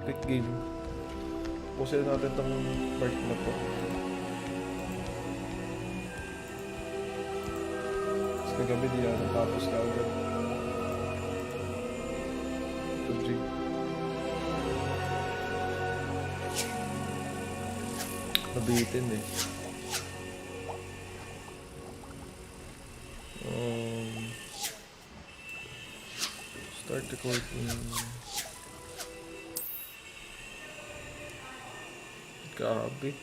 Quick game. Pusin natin tong mark na to. Tapos kagabi di yan, tapos ka agad. PUBG. Nabitin eh. Start recording. Grabe.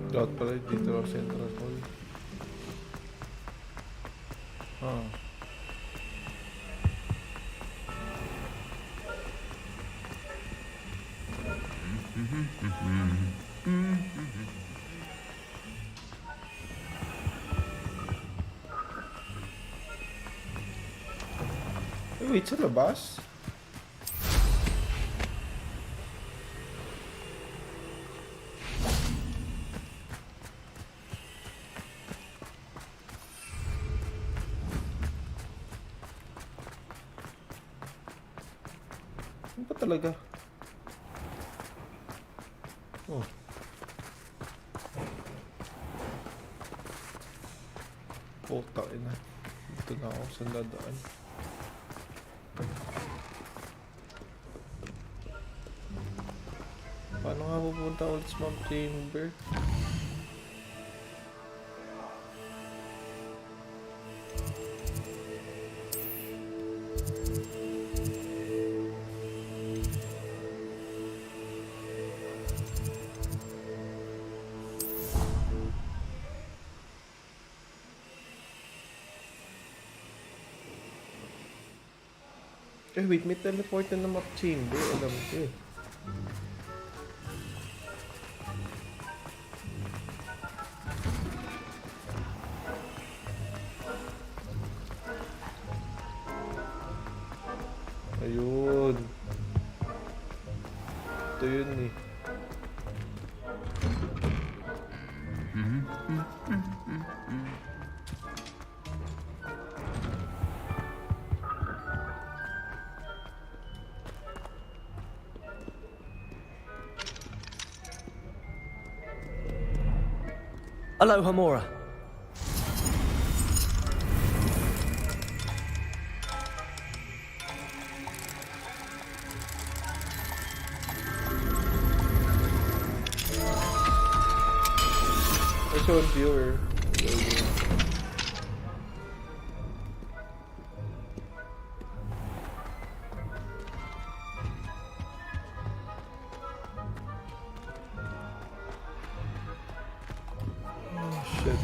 Dapat pala dito ang Central Hall. Wait, sa labas? Ano ba talaga? Oh. Puta ina. Dito na ako sa dadaan. Paano nga pupunta ulit sa Mount Chamber? Wait, may teleport na map chamber. Alam ko eh. Ayun. Ito yun eh. Aloha Mora. I showed viewer. Shit.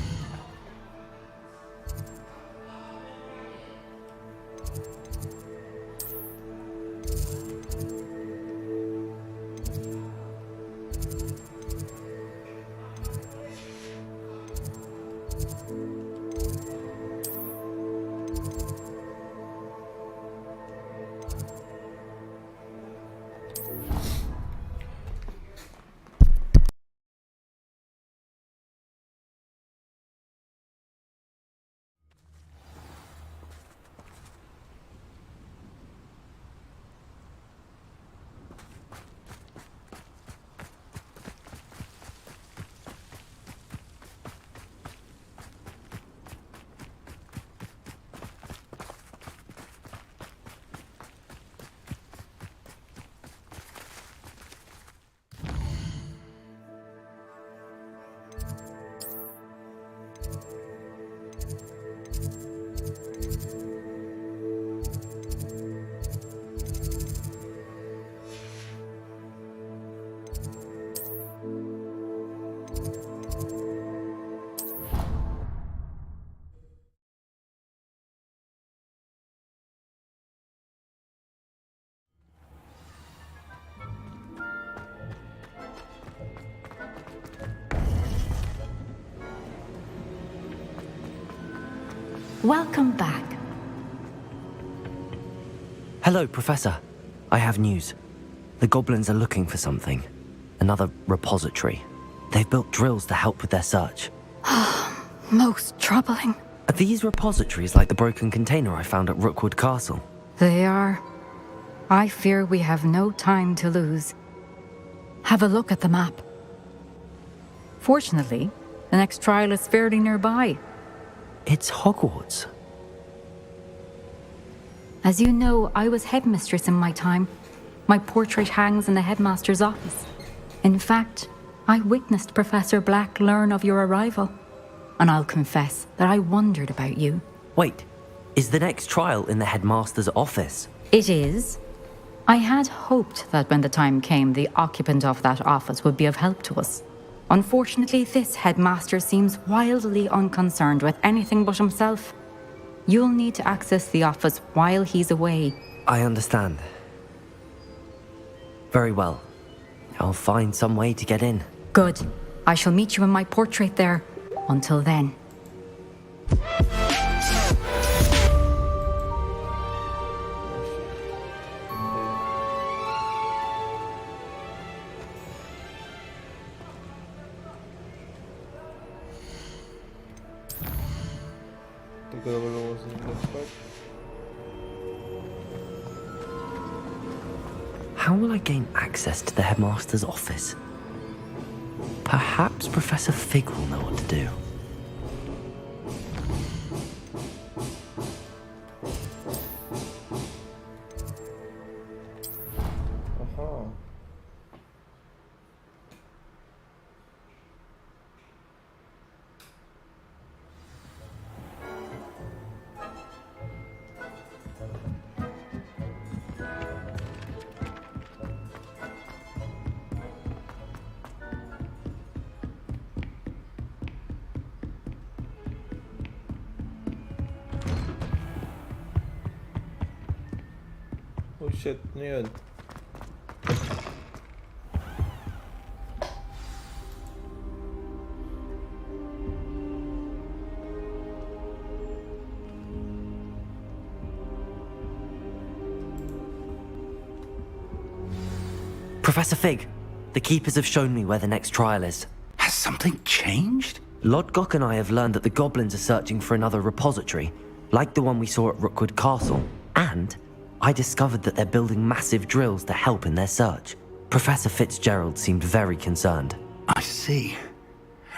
Welcome back. Hello, Professor. I have news. The goblins are looking for something. Another repository. They've built drills to help with their search. Most troubling. Are these repositories like the broken container I found at Rookwood Castle? They are. I fear we have no time to lose. Have a look at the map. Fortunately, the next trial is fairly nearby. It's Hogwarts. As you know, I was headmistress in my time. My portrait hangs in the headmaster's office. In fact, I witnessed Professor Black learn of your arrival. And I'll confess that I wondered about you. Wait, is the next trial in the headmaster's office? It is. I had hoped that when the time came, the occupant of that office would be of help to us. Unfortunately, this headmaster seems wildly unconcerned with anything but himself. You'll need to access the office while he's away. I understand. Very well. I'll find some way to get in. Good. I shall meet you in my portrait there. Until then. How will I gain access to the headmaster's office? Perhaps Professor Fig will know what to do. Aha. Oh shit, ano yun? Professor Fig, the Keepers have shown me where the next trial is. Has something changed? Lodgok and I have learned that the goblins are searching for another repository, like the one we saw at Rookwood Castle. And I discovered that they're building massive drills to help in their search. Professor Fitzgerald seemed very concerned. I see.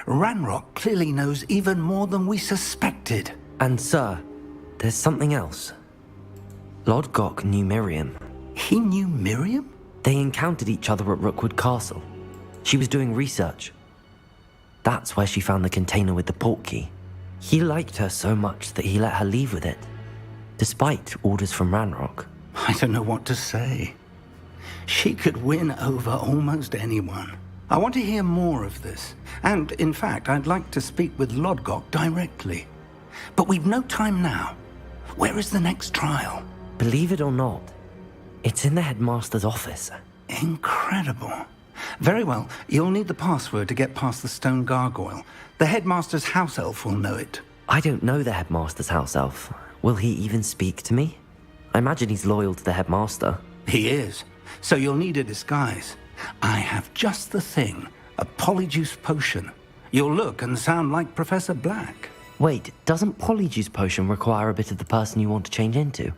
Ranrock clearly knows even more than we suspected. And sir, there's something else. Lodgok knew Miriam. He knew Miriam? They encountered each other at Rookwood Castle. She was doing research. That's where she found the container with the portkey. He liked her so much that he let her leave with it, despite orders from Ranrock. I don't know what to say. She could win over almost anyone. I want to hear more of this. And, in fact, I'd like to speak with Lodgok directly. But we've no time now. Where is the next trial? Believe it or not, it's in the headmaster's office. Incredible. Very well. You'll need the password to get past the stone gargoyle. The headmaster's house elf will know it. I don't know the headmaster's house elf. Will he even speak to me? I imagine he's loyal to the headmaster. He is. So you'll need a disguise. I have just the thing. A polyjuice potion. You'll look and sound like Professor Black. Wait, doesn't Polyjuice Potion require a bit of the person you want to change into?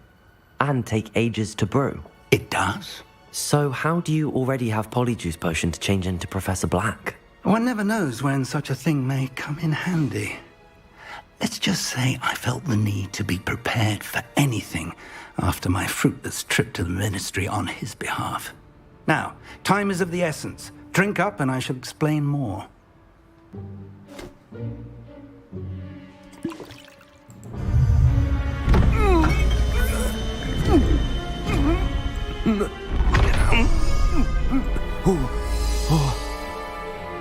And take ages to brew? It does. So how do you already have Polyjuice Potion to change into Professor Black? One never knows when such a thing may come in handy. Let's just say I felt the need to be prepared for anything after my fruitless trip to the ministry on his behalf. Now, time is of the essence. Drink up and I shall explain more.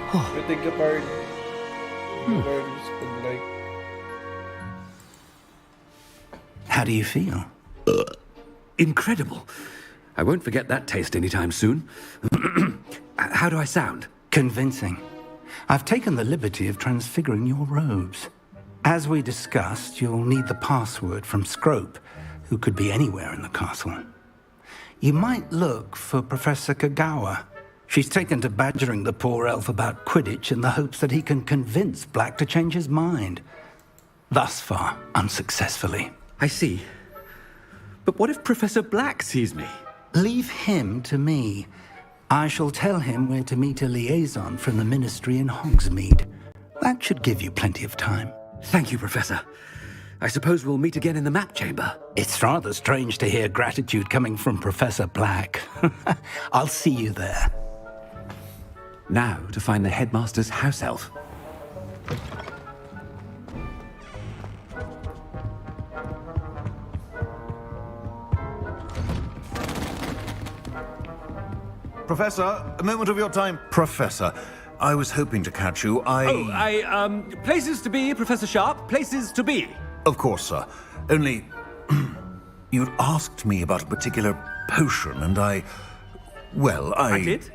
I think apart. Like. How do you feel? Incredible. I won't forget that taste anytime soon. How do I sound? Convincing. I've taken the liberty of transfiguring your robes. As we discussed, you'll need the password from Scrope, who could be anywhere in the castle. You might look for Professor Kagawa. She's taken to badgering the poor elf about Quidditch in the hopes that he can convince Black to change his mind. Thus far, unsuccessfully. I see. But what if Professor Black sees me? Leave him to me. I shall tell him where to meet a liaison from the Ministry in Hogsmeade. That should give you plenty of time. Thank you, Professor. I suppose we'll meet again in the map chamber. It's rather strange to hear gratitude coming from Professor Black. I'll see you there. Now to find the headmaster's house elf. Professor, a moment of your time. Professor, I was hoping to catch you. Places to be, Professor Sharp. Places to be. Of course, sir. Only... you'd asked me about a particular potion, and I did?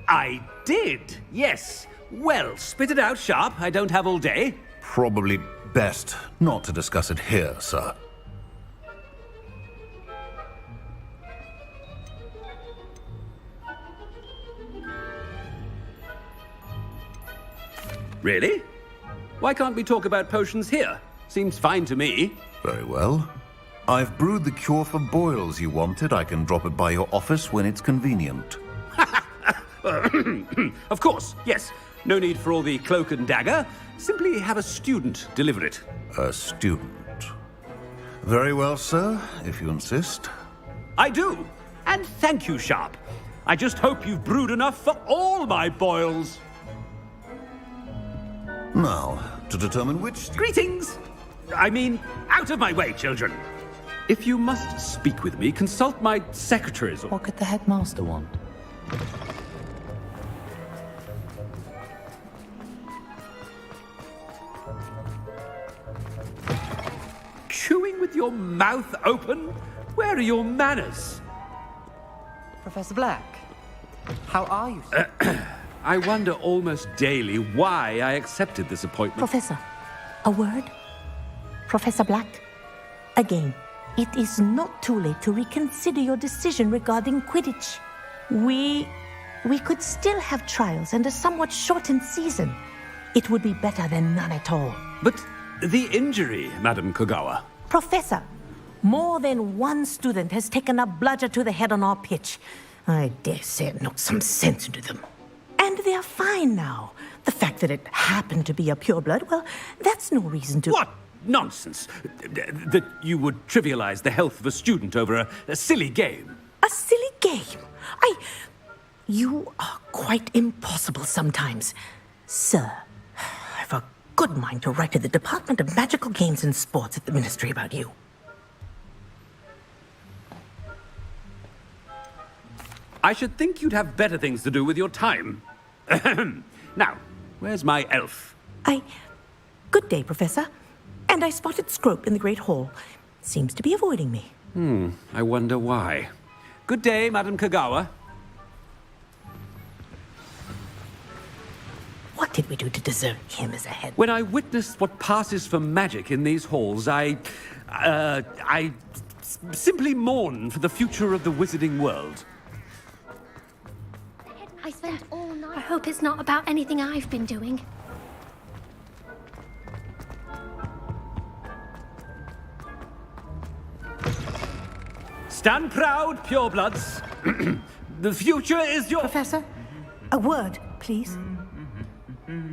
I did, yes. Well, spit it out, Sharp. I don't have all day. Probably best not to discuss it here, sir. Really? Why can't we talk about potions here? Seems fine to me. Very well. I've brewed the cure for boils you wanted. I can drop it by your office when it's convenient. Of course, yes. No need for all the cloak and dagger. Simply have a student deliver it. A student. Very well, sir, if you insist. I do. And thank you, Sharp. I just hope you've brewed enough for all my boils. Now, to determine which... Greetings! I mean, out of my way, children. If you must speak with me, consult my secretaries. What could the headmaster want? Chewing with your mouth open? Where are your manners? Professor Black, how are you? I wonder almost daily why I accepted this appointment. Professor, a word? Professor Black, again, it is not too late to reconsider your decision regarding Quidditch. We could still have trials and a somewhat shortened season. It would be better than none at all. But the injury, Madam Kogawa. Professor, more than one student has taken a bludger to the head on our pitch. I dare say it knocked some sense into them. And they're fine now. The fact that it happened to be a pureblood, well, that's no reason to... What nonsense! That you would trivialize the health of a student over a silly game. A silly game? You are quite impossible sometimes. Sir, I've a good mind to write to the Department of Magical Games and Sports at the Ministry about you. I should think you'd have better things to do with your time. Now, where's my elf? Good day, Professor. And I spotted Scrope in the Great Hall. Seems to be avoiding me. I wonder why. Good day, Madam Kagawa. What did we do to deserve him as a head? When I witnessed what passes for magic in these halls, I simply mourn for the future of the wizarding world. I spent all night. I hope it's not about anything I've been doing. Stand proud, purebloods. The future is your... Professor, a word, please.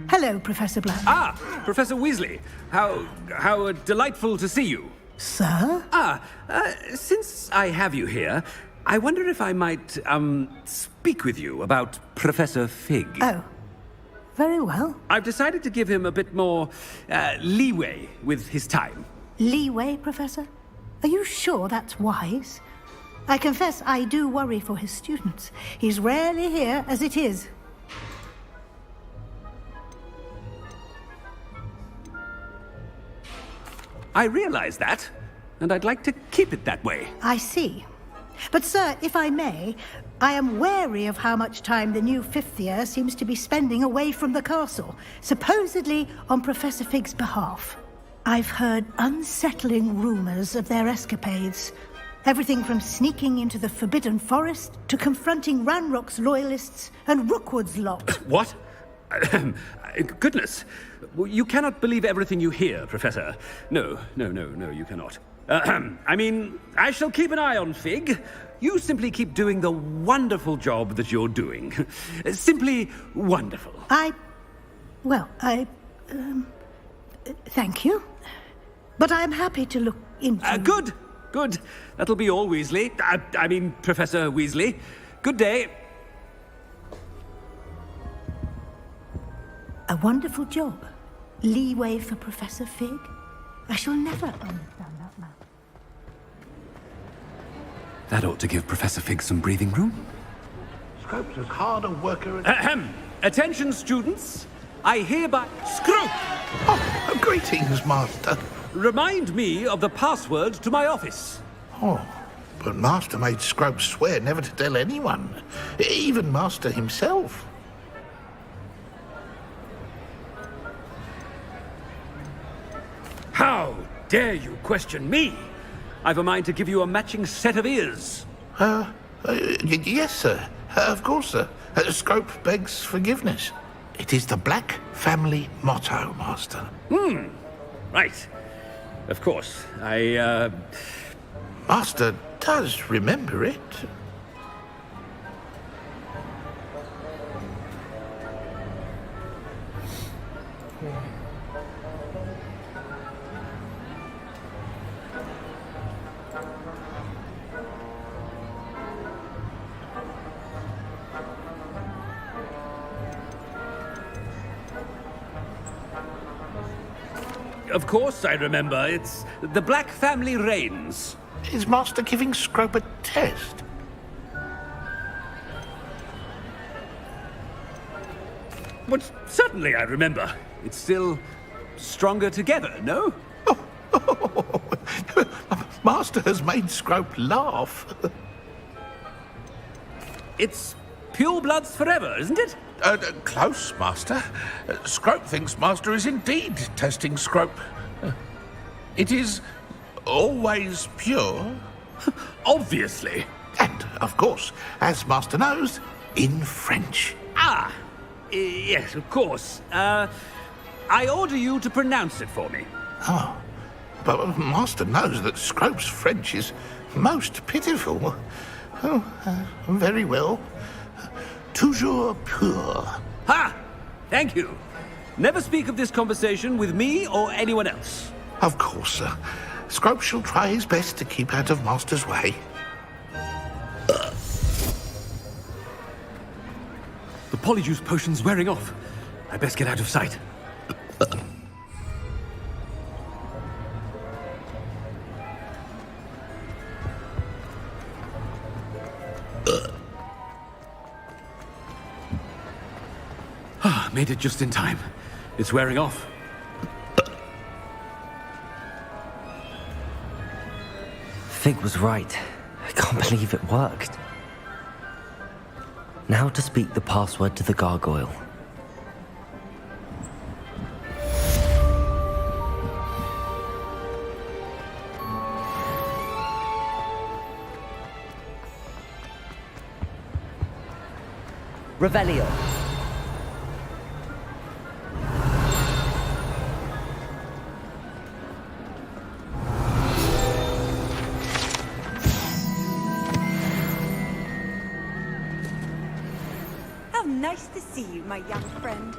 Hello, Professor Black. Ah, Professor Weasley. How delightful to see you. Sir? Since I have you here, I wonder if I might, speak with you about Professor Fig. Oh, very well. I've decided to give him a bit more, leeway with his time. Leeway, Professor? Are you sure that's wise? I confess I do worry for his students. He's rarely here as it is. I realize that, and I'd like to keep it that way. I see. But, sir, if I may, I am wary of how much time the new fifth year seems to be spending away from the castle, supposedly on Professor Fig's behalf. I've heard unsettling rumors of their escapades. Everything from sneaking into the Forbidden Forest to confronting Ranrock's loyalists and Rookwood's lot. What? Goodness. You cannot believe everything you hear, Professor. No, you cannot. I mean, I shall keep an eye on Fig. You simply keep doing the wonderful job that you're doing. Simply wonderful. Thank you. But I'm happy to look into... Good. That'll be all, Weasley. I mean, Professor Weasley. Good day. A wonderful job. Leeway for Professor Fig. I shall never understand that man. That ought to give Professor Fig some breathing room. Scrope's as hard a worker as... Attention, students. I hereby... Scrope! Oh, greetings, Master. Remind me of the password to my office. Oh, but Master made Scrope swear never to tell anyone. Even Master himself. How dare you question me? I've a mind to give you a matching set of ears. Yes, sir. Of course, sir. Scrope begs forgiveness. It is the Black family motto, Master. Right. Of course. Master does remember it. Of course I remember. It's the Black family reigns. Is Master giving Scrope a test? But certainly I remember. It's still stronger together, no? Master has made Scrope laugh. It's pure bloods forever, isn't it? Close, Master. Scrope thinks Master is indeed testing Scrope. It is always pure. Obviously. And, of course, as Master knows, in French. Yes, of course. I order you to pronounce it for me. Oh, but Master knows that Scrope's French is most pitiful. Very well. Toujours pur. Ha! Thank you. Never speak of this conversation with me or anyone else. Of course, sir. Scrope shall try his best to keep out of Master's way. The polyjuice potion's wearing off. I best get out of sight. Made it just in time. It's wearing off. Fig was right. I can't believe it worked. Now to speak the password to the gargoyle. Revelio. Nice to see you, my young friend.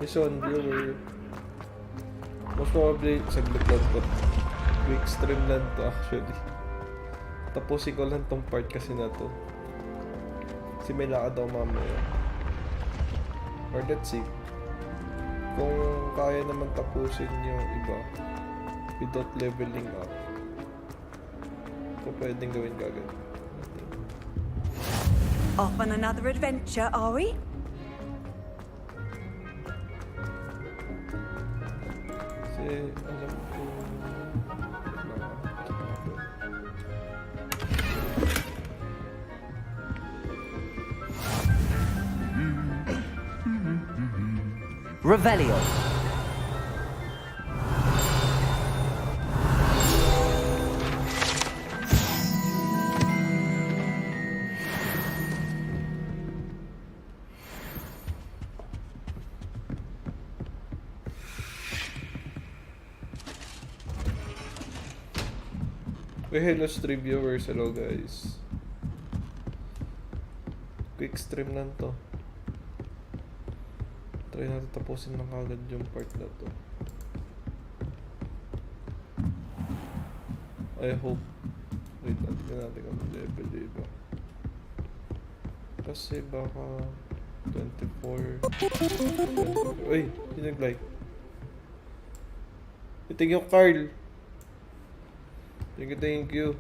This one, viewer. Most probably, saglit lang to. Quick stream lang to actually. Tapusin ko lang tong part kasi na to. Kasi may lakad ako mamaya. Or let's see. Kung kaya naman tapusin yung iba without leveling up. Kung pwedeng gawin kagad. Off on another adventure, are we? Kasi alam ko... Revelio. Hello stream viewers, hello guys. Quick stream lang to. Try natin tapusin lang agad yung part na to. I hope. Wait, natin natin ang level, diba? Kasi baka 24. Uy, hindi nag-like. Iting yung Carl. Thank you.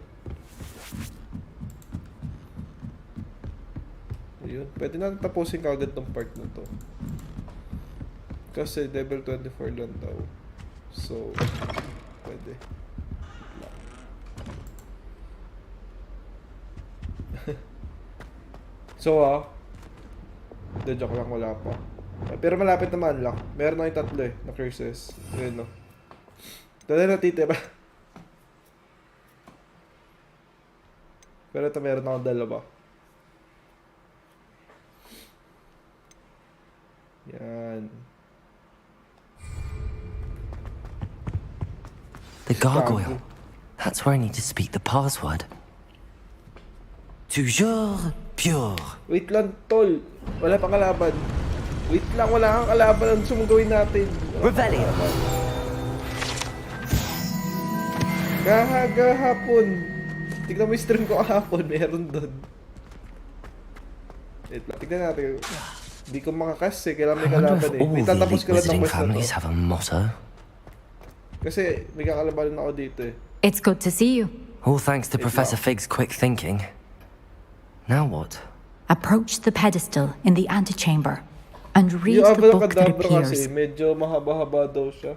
Ayun, pwede natin tapusin kagad tong part na to. Kasi level 24 lang daw. So, pwede. So, joke lang, wala pa. Pero malapit naman lang. Meron na yung tatlo na curses. Ayun, no. Ito na natitira. Pero ito meron akong dalawa. Yan. The gargoyle. That's where I need to speak the password. Toujours pure. Wait lang, tol. Wala pang kalaban. Wait lang, wala kang kalaban. Ang sumugawin natin. Revelio. Kahapon. Tignan mo yung stream ko kahapon. Meron doon. Wait lang. Tignan natin. Hindi ko makakas eh. Kailangan may kalaban eh. May tatapos ka lang ng quest na to. Have a motto. Kasi may kakalabanan ako dito eh. It's good to see you. All thanks to Professor Fig's quick thinking. Now what? Approach the pedestal in the antechamber and read Yung the book that Abracadabra kasi appears. medyo mahaba-haba daw siya.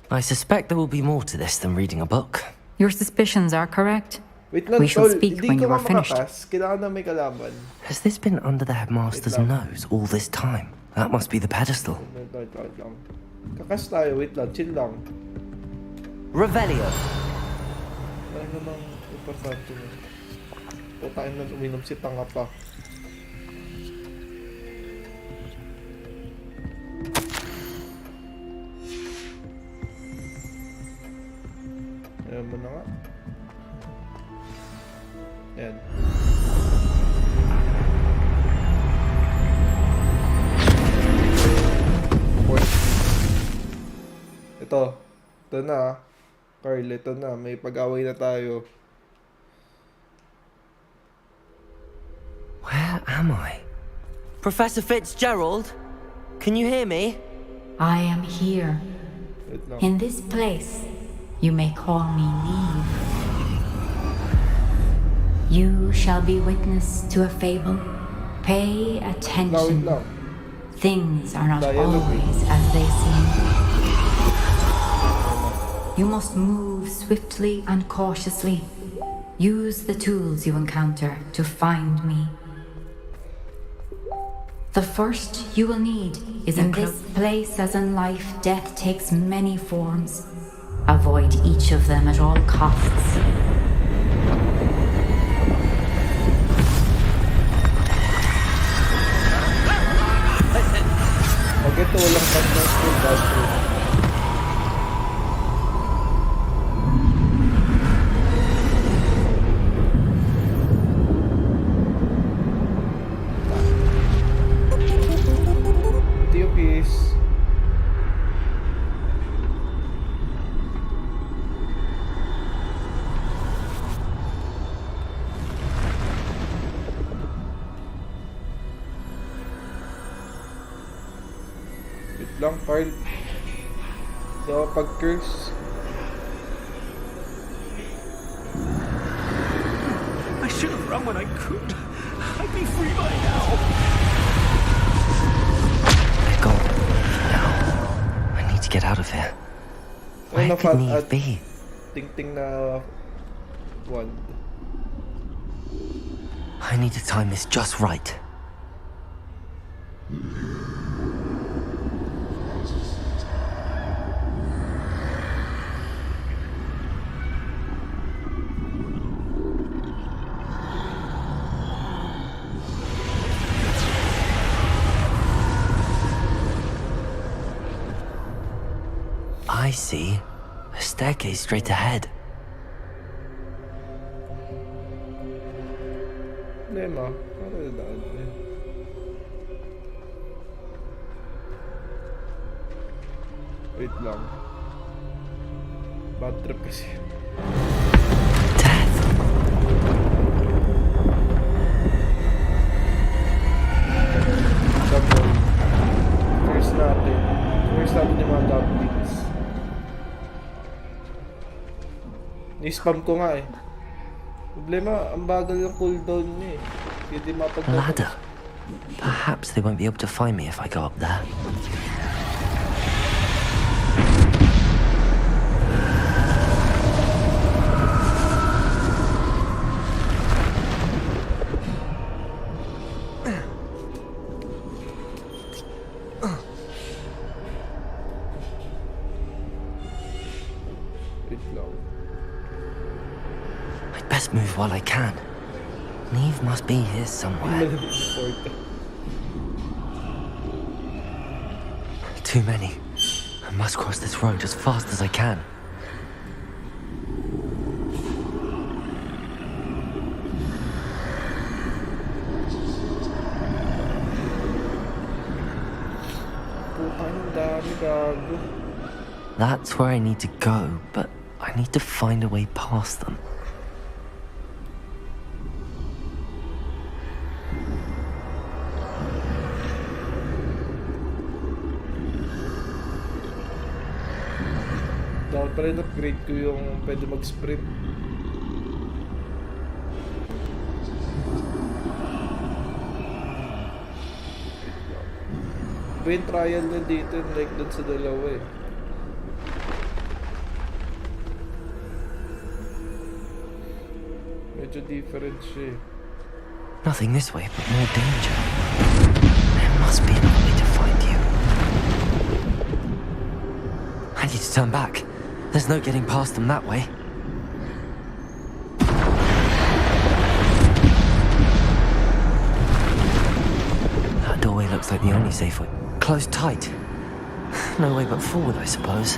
I suspect there will be more to this than reading a book. Your suspicions are correct. Wait lang, We shall tol. speak Hindi when ko you are finished. makakas. Kailangan na may kalaban. Has this been under the headmaster's Wait lang. nose all this time? That must be the pedestal. Wait lang. Kakas tayo. Wait lang. Chill lang. Revelio. Ano namang importante mo? Putain na uminom si tanga pa. Ayan mo na nga. Ayan. Ito na. Carl, ito na. May pag-away na tayo. Where am I? Professor Fitzgerald? Can you hear me? I am here. Wait lang. In this place, you may call me Neve. You shall be witness to a fable. Pay Wait attention. lang. Things are not Dialogue. always as they seem. You must move swiftly and cautiously. Use the tools you encounter to find me. The first you will need is in this place, as in life, death takes many forms. Avoid each of them at all costs. Bakit ito walang content skill dashboard? Ito yung piece. lang, Carl. Hindi ako pag-curse. I should have run when I could. I'd be free by now. I've got now. I need to get out of here. Where could Neve be? Ting-ting na wand. I need to time this just right. I see a staircase straight ahead. Problema. Ano na daan eh? Wait lang. Bad trip kasi. Death. Double. First natin yung mga goblins. Ni-spam ko nga eh. Problema, ang bagal ng cooldown niya eh. Hindi mapagdaan. Ladder. Perhaps they won't be able to find me if I go up there. Wait lang. I'd best move while I can. Neve must be here somewhere. Too many. I must cross this road as fast as I can. That's where I need to go, but I need to find a way past them. Dapat pa rin upgrade ko yung pwede mag-sprint. Iba yung trial na dito, like dun sa dalawa eh. Medyo different siya eh. Nothing this way, but more danger. There must be another way to find you. I need to turn back. There's no getting past them that way. That doorway looks like the only safe way. Closed tight. No way but forward, I suppose.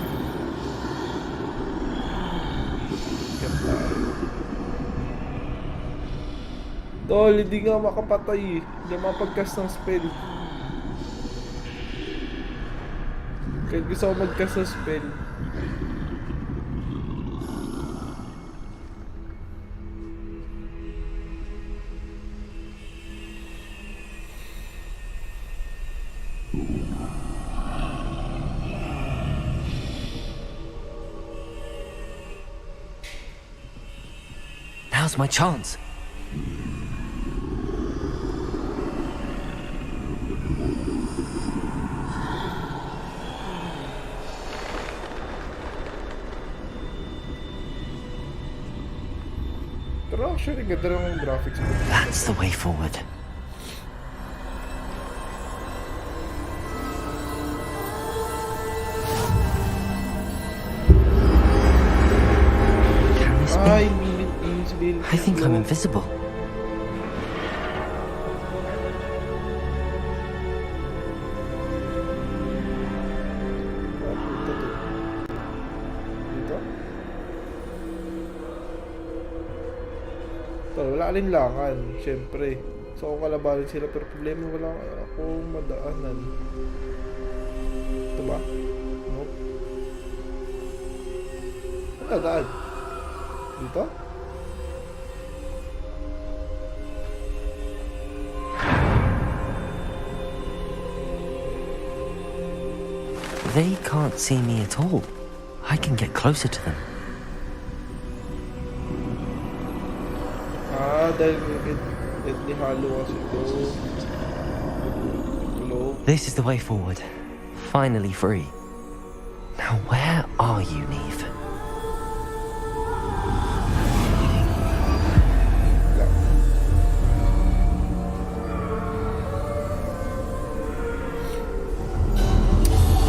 Tol, hindi nga makapatay eh. Hindi mapag-cast ng spell. Kahit gusto ko mag-cast ng spell. Now's my chance. Pero actually, ganda lang yung graphics mo. That's the way forward. Can this be? Ay, invisibility. I think I'm invisible. Dito? Tol, wala alinlangan, syempre. So kung kalabanin sila, pero problema wala akong madaanan. Ito ba? Nope. Ano daan? Dito? They can't see me at all. I can get closer to them. Dahil deadly hollow kasi ito. Hello? This is the way forward. Finally free. Now where are you, Neve?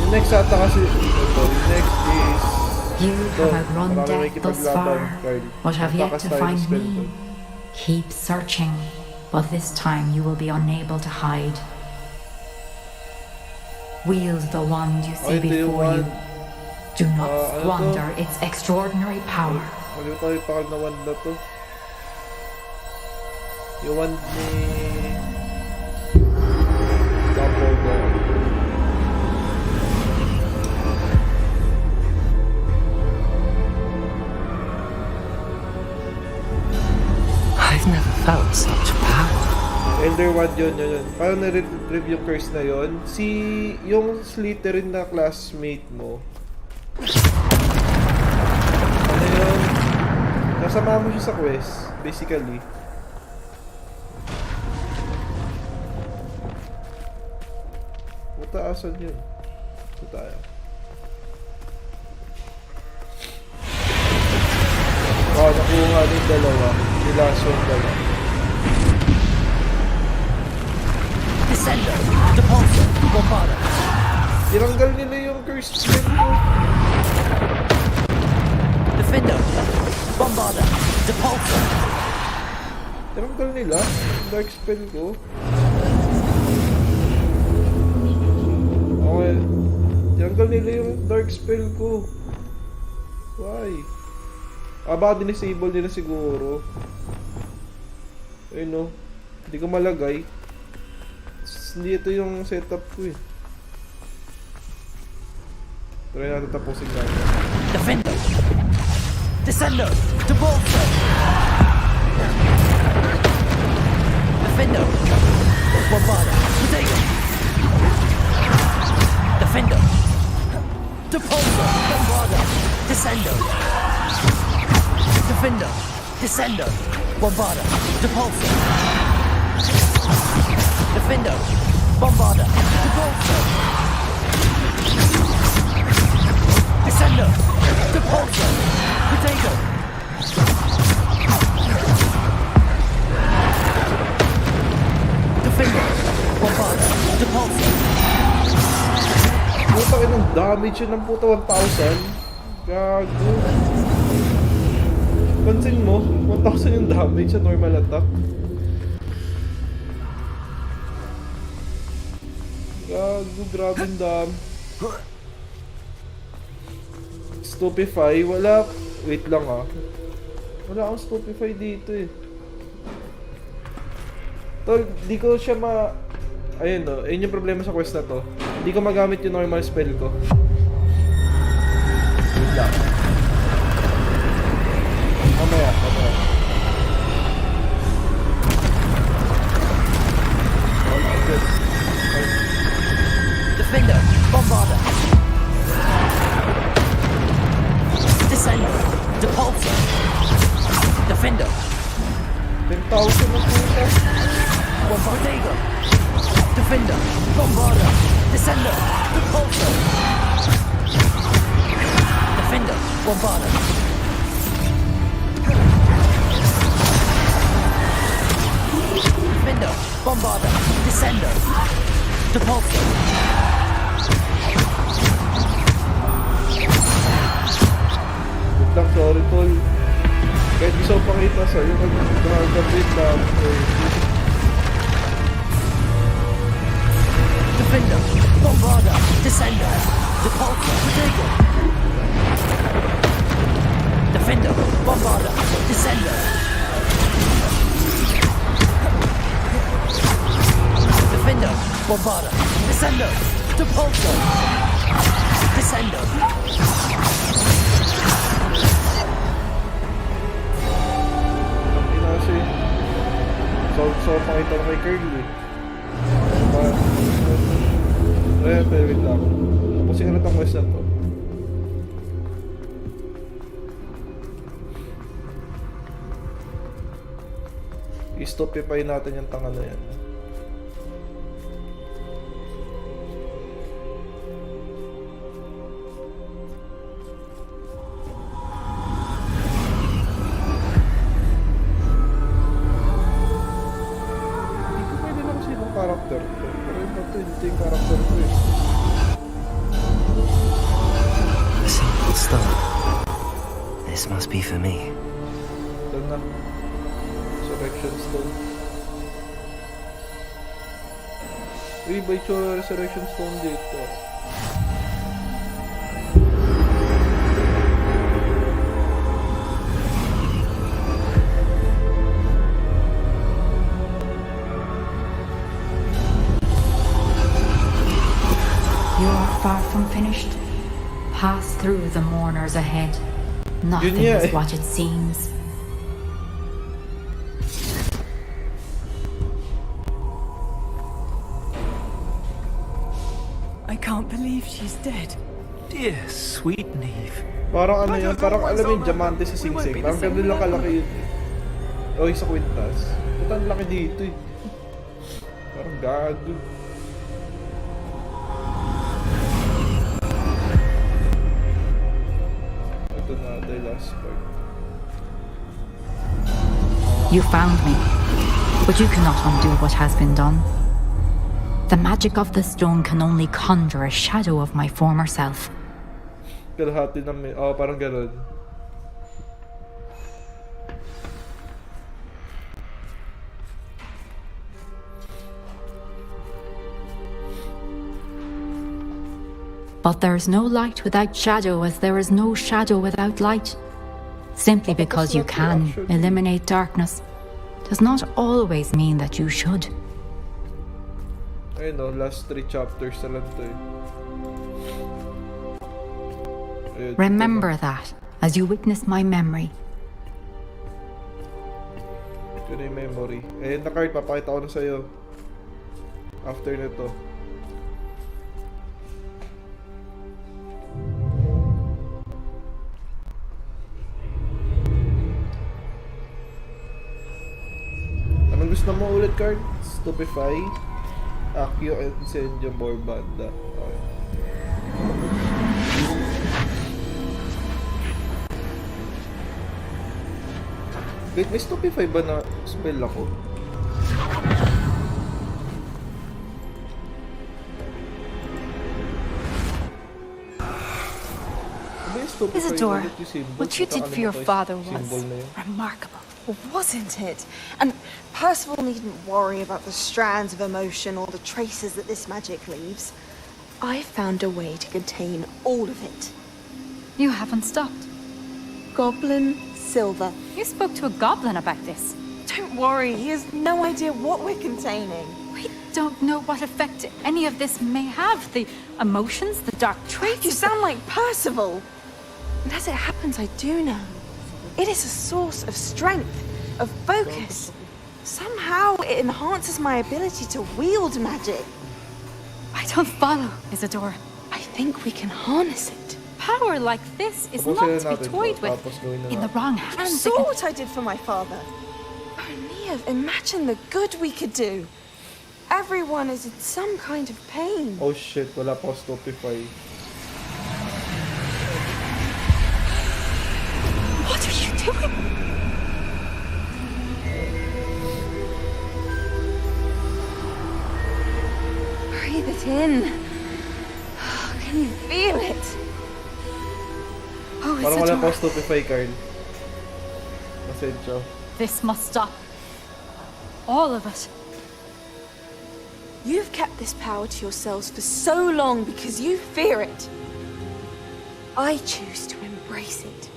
Yung next ata kasi ito, yung next is You ito, have outrun marami death may thus kipaglaban, far, Carl. but have yet Takas to tayo ng find spell me. ko. Keep searching, but this time you will be unable to hide. Wield the wand you see Ito yung before you. wand. Do not Ano to? squander its extraordinary power. Ano tayo pakal na wand na to? Yung wand ni Dumbledore. I've never felt such power. Elder Wand yun. Paano na-retrieve yung curse na yun? Yung Slytherin na classmate mo. Ano yun? Kasama mo siya sa quest, basically. Mataasan yun. Ito tayo. Nakuha ni dalawa. Nilaso yung dalawa. Descender, Depulsor, Bombarda. Tinanggal nila yung curse spell ko. Defender, Bombarda, Depulsor. Tinanggal nila yung dark spell ko. Okay. Tinanggal nila yung dark spell ko. Why? Baka disable nila siguro. Ayun no. Hindi ko malagay. Hindi ito yung setup ko eh. Try natin tapusin natin. Defender, Descender, Depulsor. Defender, Bombarda, Protego. Defender, Depulsor, Bombarda, Descender. Defender, Descender, Bombarda, Depulsor. Defender, Bombarda, Depulsor. Descender, Depulsor, Protego. Defender, Bombarda, Depulsor. Puta ka ng damage yun ng puta 1,000. Gago. Pansin mo, 1,000 yung damage sa normal attack. Gago, grabe yung dam. Stupefy, wala. Wait lang ah. Wala akong Stupefy dito eh. Tol, di ko siya ayun no, ayun yung problema sa quest na to. Hindi ko magamit yung normal spell ko. Wait lang. Mamaya. Defender, Bombarda. Descender, Depulsor. Defender, 10,000 na puta. Bombardigo. Defender, Bombarda. Descender, Depulsor. Defender, Bombarda. Defender, Bombarda. Descender, Depulsor. Wait lang, sorry tol. Kahit gusto ko pakita sa'yo, nagagabit lang. Defender, Bombarda, Descender, Depulsor, Protego. Defender, Bombarda, Descender. Defender, Bombarda, Descender, Depulsor. Descender. Kasi so pakita ko kay Curly eh. Wait lang. Tapusin secret ang quest na to. I-stopify natin yung tanga na yan. Hindi ko pwede lang sinong character to. Pero ito yung character ko eh. A simple stone. This must be for me. Ito na. Resurrection Stone. Uy, ba yung Resurrection Stone dito? You are far from finished. Pass through the mourners ahead. Nothing yeah. is what it seems. I can't believe she's dead. Dear sweet Neve. Parang ano yun, parang alam mo yung diamante sa Sing Sing. Parang ganun lang kalaki yun eh. O yung sa Quintas. Ito ang laki dito eh. Parang gago. Ito na, the last part. You found me, but you cannot undo what has been done. The magic of the stone can only conjure a shadow of my former self. Kalahati na may... Oh, parang ganun. But there is no light without shadow, as there is no shadow without light. Simply because you can eliminate darkness does not always mean that you should. Ayun o, last 3 chapters na lang to eh. Ayun, Remember that as you witness my memory. ito na yung memory. Ayun na card, papakita ko na sa'yo. After nito. Anong gusto mo ulit card? Stupefy, Accio, Incendio, Borbanda. Okay. Wait, may Stupefy ba na spell ako? Isadora, what you did for your father was remarkable. Wasn't it? And Percival needn't worry about the strands of emotion or the traces that this magic leaves. I found a way to contain all of it. You haven't stopped. Goblin silver. You spoke to a goblin about this. Don't worry, he has no idea what we're containing. We don't know what effect any of this may have. The emotions, the dark traits. You sound like Percival. And as it happens, I do know. It is a source of strength, of focus. Somehow it enhances my ability to wield magic. I don't follow, Isadora. I think we can harness it. Power like this is not to be toyed with in the wrong You hands. saw what I did for my father. Oh, Neve, imagine the good we could do. Everyone is in some kind of pain. Oh shit, wala pa ako Stupefy. What are you doing? Breathe it in. Can you feel it? Oh, Parang wala pa Isadora. ako Stupefy card. Pasensya. This must stop. All of it. You've kept this power to yourselves for so long because you fear it. I choose to embrace it.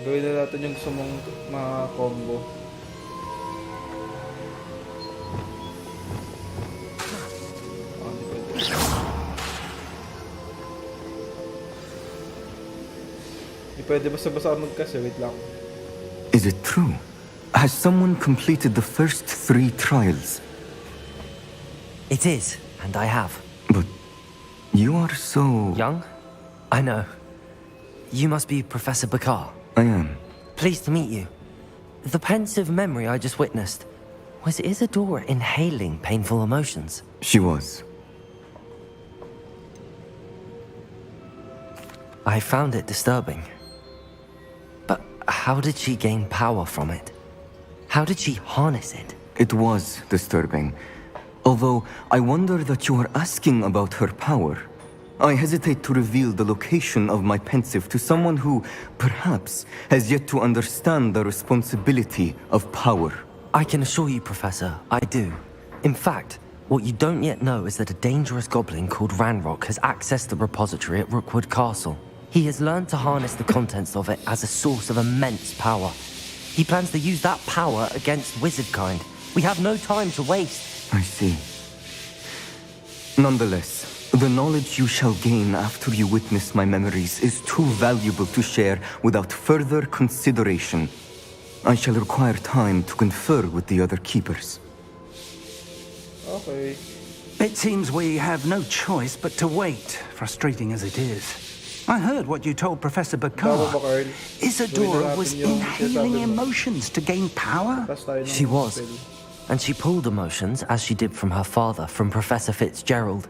Gawin na natin yung gusto mong mga combo. Hindi pwede. Hindi pwede basta-basta mag-kasi. Wait lang. Is it true? Has someone completed the first 3 trials? It is, and I have. But you are so... Young? I know. You must be Professor Bakar. I am. Pleased to meet you. The pensive memory I just witnessed, was Isadora inhaling painful emotions? She was. I found it disturbing. But how did she gain power from it? How did she harness it? It was disturbing. Although, I wonder that you are asking about her power. I hesitate to reveal the location of my pensive to someone who, perhaps, has yet to understand the responsibility of power. I can assure you, Professor, I do. In fact, what you don't yet know is that a dangerous goblin called Ranrock has accessed the repository at Rookwood Castle. He has learned to harness the contents of it as a source of immense power. He plans to use that power against wizardkind. We have no time to waste. I see. Nonetheless, the knowledge you shall gain after you witness my memories is too valuable to share without further consideration. I shall require time to confer with the other keepers. Okay. It seems we have no choice but to wait, frustrating as it is. I heard what you told Professor Bakar. Isadora was inhaling emotions to gain power? She was. And she pulled emotions, as she did from her father, from Professor Fitzgerald,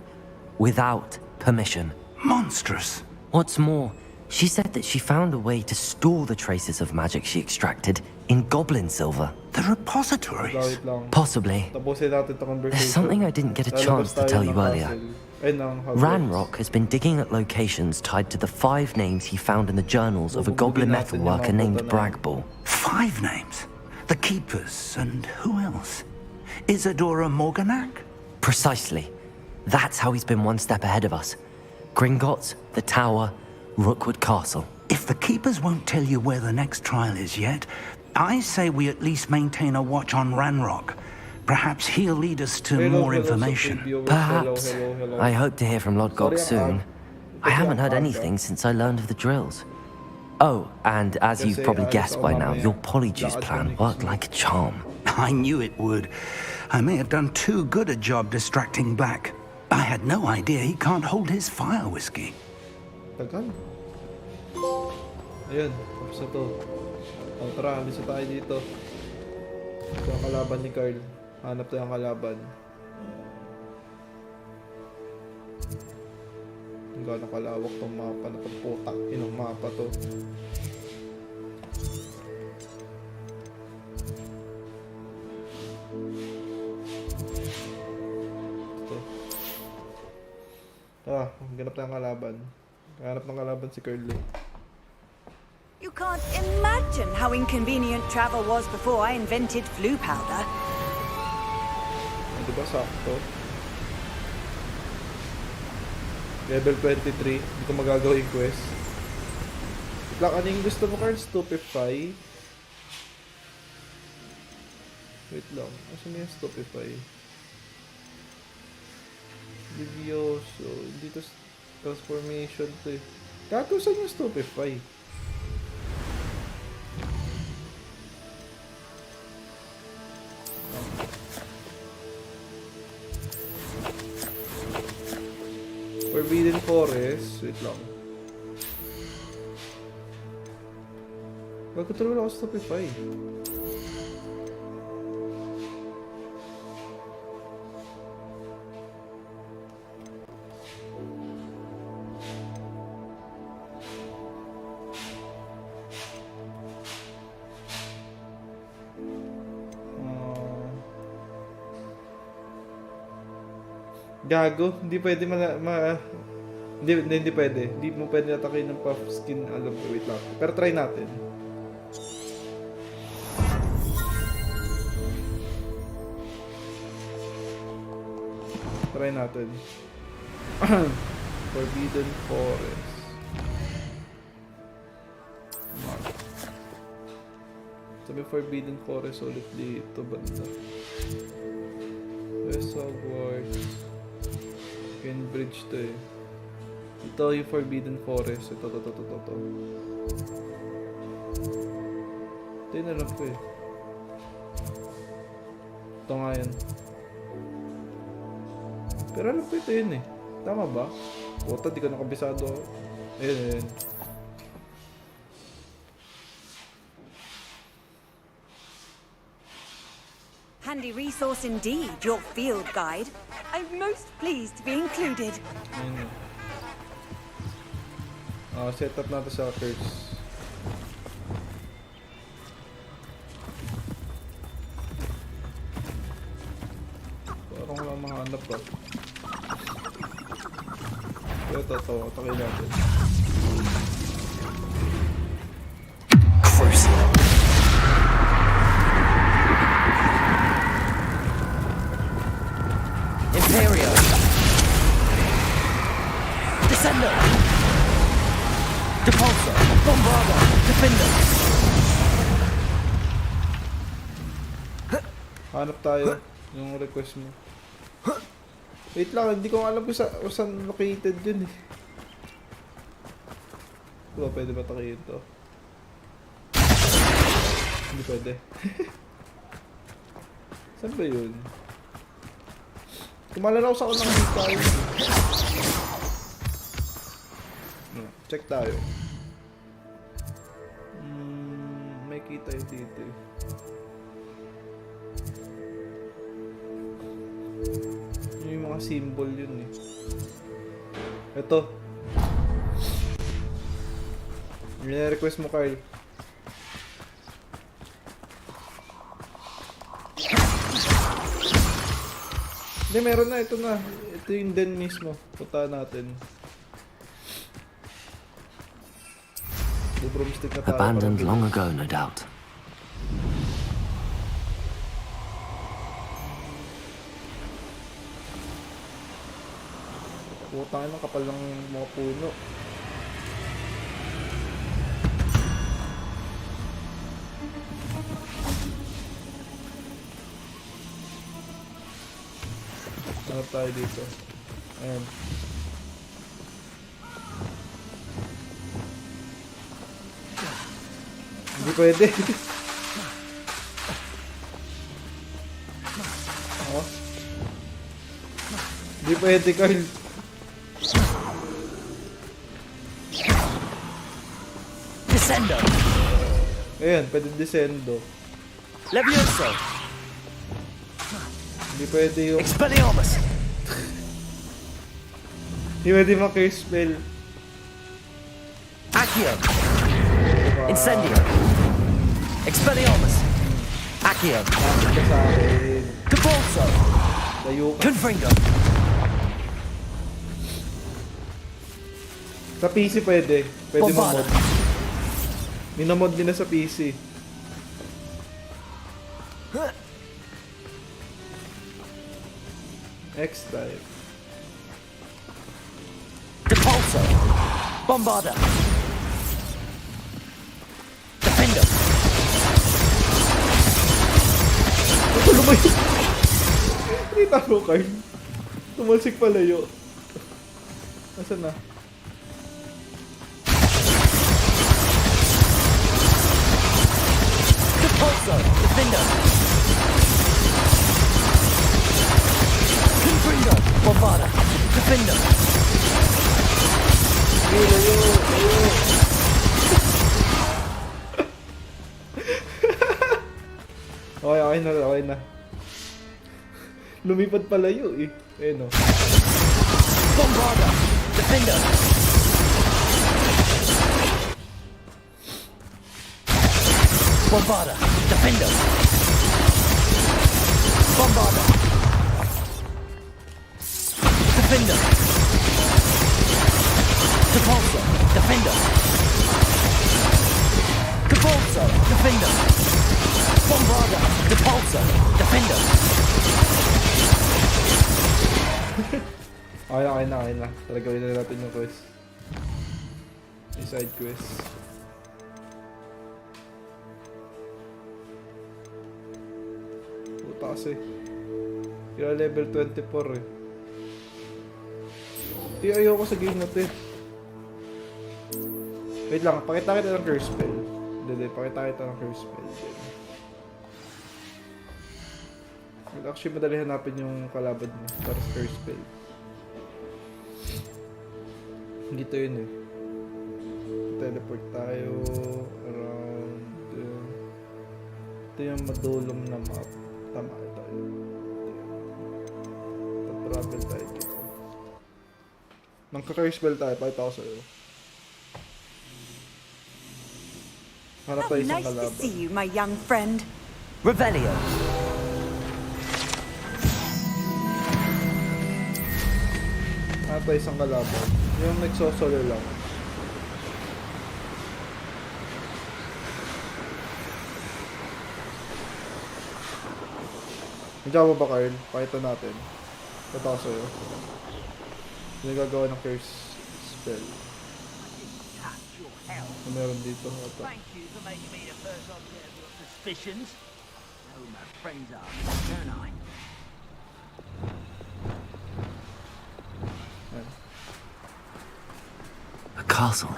without permission. Monstrous. What's more, she said that she found a way to store the traces of magic she extracted in goblin silver. The repositories? Possibly. There's something I didn't get a chance to tell you earlier. Ranrock has been digging at locations tied to the 5 names he found in the journals of a goblin metalworker named Bragball. 5 names? The Keepers, and who else? Isadora Morganac? Precisely. That's how he's been one step ahead of us. Gringotts, the Tower, Rookwood Castle. If the Keepers won't tell you where the next trial is yet, I say we at least maintain a watch on Ranrock. Perhaps he'll lead us to more information. Perhaps. I hope to hear from Lodgok soon. I haven't heard anything since I learned of the drills. Oh, and as you've probably guessed by now, your polyjuice plan worked like a charm. I knew it would. I may have done too good a job distracting Black. I had no idea he can't hold his fire whiskey. Tagal. Ayun, tapos na to. Tara, alis na tayo dito. Ito ang kalaban ni Carl. Hanap tayo ang kalaban. Ang gano'ng kalawak tong mapa na itong putak. Inong mapa to. Ito. Tara, ganap tayo ang kalaban. Hanap ng kalaban si Carl. You can't imagine how inconvenient travel was before I invented flu powder. Diba sakto? Level 23, hindi ko magagawa yung quest. Wait lang, ano yung gusto mo, Carl? Stupefy? Wait lang, asan yung Stupefy? Livioso, dito transformation to eh. Kato, saan yung Stupefy? Forbidden Forest. Wait lang. Magkatrol ako sa Stupefy. Gago, hindi pwede hindi pwede. Hindi mo pwede atakin ng puff skin, alam ko, wait lang. Pero try natin. Try natin. Forbidden Forest. Sabi Forbidden Forest ulit dito banda. West Hogwarts. Cambridge to eh. Ito yung Forbidden Forest. Ito. Ito yung alam ko eh. Ito nga yan. Pero alam ko ito yun eh. Tama ba? Puta, di ko nakabisado. Ayun. Handy resource indeed, your field guide. I'm most pleased to be included. Ayun. Set up natin sa curse. Parang wala mahanap ba? Ito. Takin natin. Imperio! Descender! Depulso! Bombarda! Defender! Hanap tayo yung request mo. Wait lang, hindi ko alam kung saan located yun eh. Diba pwede ba takihin to? Hindi pwede. Saan ba yun? Kumalala ko sa unang hintay. Check tayo. May kita yun dito eh. Yung mga symbol yun eh. Ito. Yung request mo, Carl. Hindi, meron na. Ito na. Ito yung den mismo. Punta natin. Broomstick na tayo. Abandoned long ago, no doubt. Puta ng kapal ng mga puno. Hanap tayo dito. Ayan. Hindi pwede. Oh. Hindi pwede, Carl. Descendo! Ayan, pwede descendo. Levioso! Hindi pwede yung... Expelliarmus! Hindi pwede mag-curse spell. Accio! Incendio! Expelliarmus! Accio! Bakit ka sa akin? Depulso! Layo ka. Confringo! Sa PC pwede. Pwede mo Bombada. mod. Minamod din na sa PC. X-type. Depulso! Bombarda! Defender! Ito lumayo! Nakita mo, Carl. Tumalsik palayo. Nasaan na? Depulso! Defender! Confringo! Bombarda! Defender! Layo! Okay na. Lumipad palayo eh. Ayun o. Bombarda! Defender! Bombarda! Defender! Bombarda! Defender! Depulso! Defender! Depulso! Defender! Bombarda! Depulso! Defender! Okay na. Talaga gawin na natin yung quest. Yung side quest. kasi. Kaya level 24 eh. Di ayoko sa game na to eh. Wait lang, pakita kita ng curse spell. Hindi, pakita kita ng curse spell. Actually, madali hanapin yung kalaban mo para sa curse spell. Hindi to yun eh. Teleport tayo around ito yung madulong na map. Tama, ito yun. Travel tayo dito. Nang ka-curse spell tayo, pakita ko sa'yo. Harap tayo isang Nice to kalaban. see you, my young friend. Revelio. Harap tayo isang kalaban. Yung nagsosolo lang. Nandiyan mo ba, Carl? Pakita natin. Pakita ko sa'yo. Yung gagawa ng curse spell. Meron dito. Ito. Thank you for making me the first object of your suspicions. No, my friends are, don't I? A castle.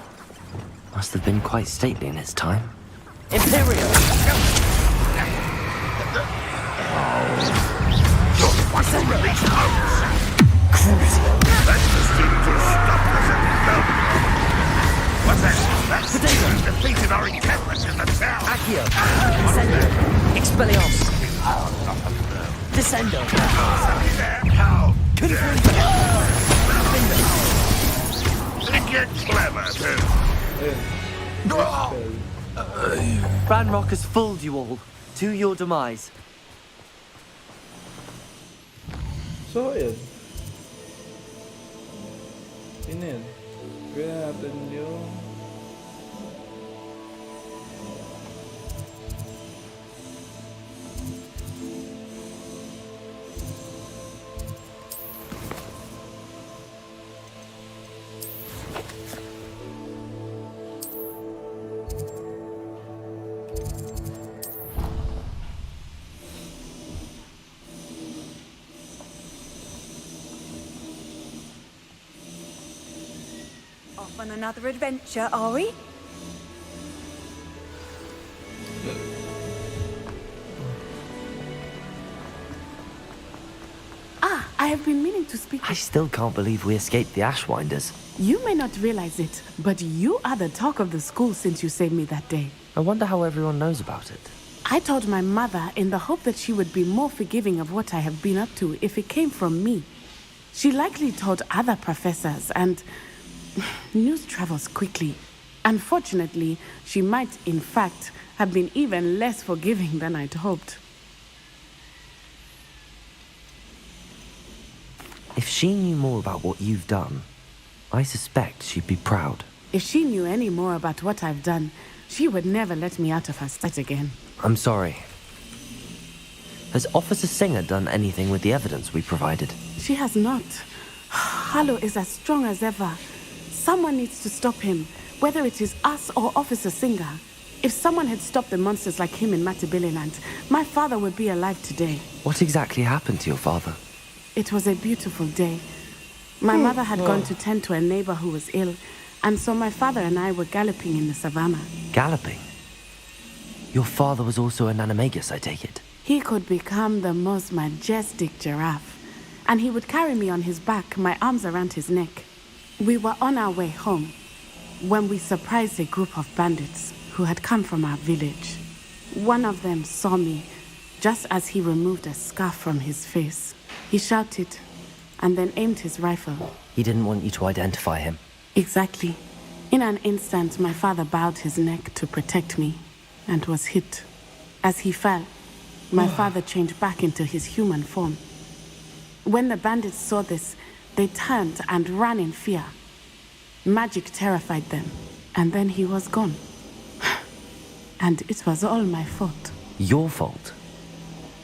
Must have been quite stately in its time. Imperial! Want to release codes? That's the thing to stop us at the dump. What's that? That's defeated our encampment in the town. Accio! Incendio! Expelliarmus! Descendo! How get clever, too. Ranrock has fooled you all. To your demise. So, ayun. Yun na yun. Gawin natin yung... Off on another adventure, are we? Ah, I have been meaning to speak. I still can't believe we escaped the Ashwinders. You may not realize it, but you are the talk of the school since you saved me that day. I wonder how everyone knows about it. I told my mother in the hope that she would be more forgiving of what I have been up to if it came from me. She likely told other professors, and news travels quickly. Unfortunately, she might, in fact, have been even less forgiving than I'd hoped. If she knew more about what you've done, I suspect she'd be proud. If she knew any more about what I've done, she would never let me out of her sight again. I'm sorry. Has Officer Singer done anything with the evidence we provided? She has not. Harlow is as strong as ever. Someone needs to stop him, whether it is us or Officer Singer. If someone had stopped the monsters like him in Matabeleland, my father would be alive today. What exactly happened to your father? It was a beautiful day. My mother had gone to tend to a neighbor who was ill, and so my father and I were galloping in the savannah. Galloping? Your father was also an animagus, I take it? He could become the most majestic giraffe, and he would carry me on his back, my arms around his neck. We were on our way home when we surprised a group of bandits who had come from our village. One of them saw me just as he removed a scarf from his face. He shouted and then aimed his rifle. He didn't want you to identify him. Exactly. In an instant, my father bowed his neck to protect me and was hit. As he fell, my father changed back into his human form. When the bandits saw this, they turned and ran in fear. Magic terrified them, and then he was gone. And it was all my fault. Your fault?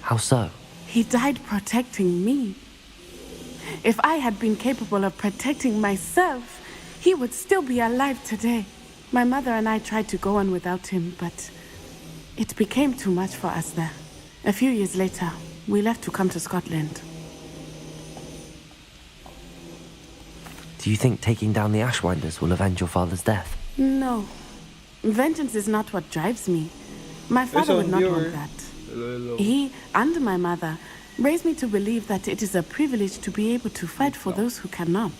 How so? He died protecting me. If I had been capable of protecting myself, he would still be alive today. My mother and I tried to go on without him, but it became too much for us there. A few years later, we left to come to Scotland. Do you think taking down the Ashwinders will avenge your father's death? No. Vengeance is not what drives me. My father would not want that. He and my mother raised me to believe that it is a privilege to be able to fight for those who cannot.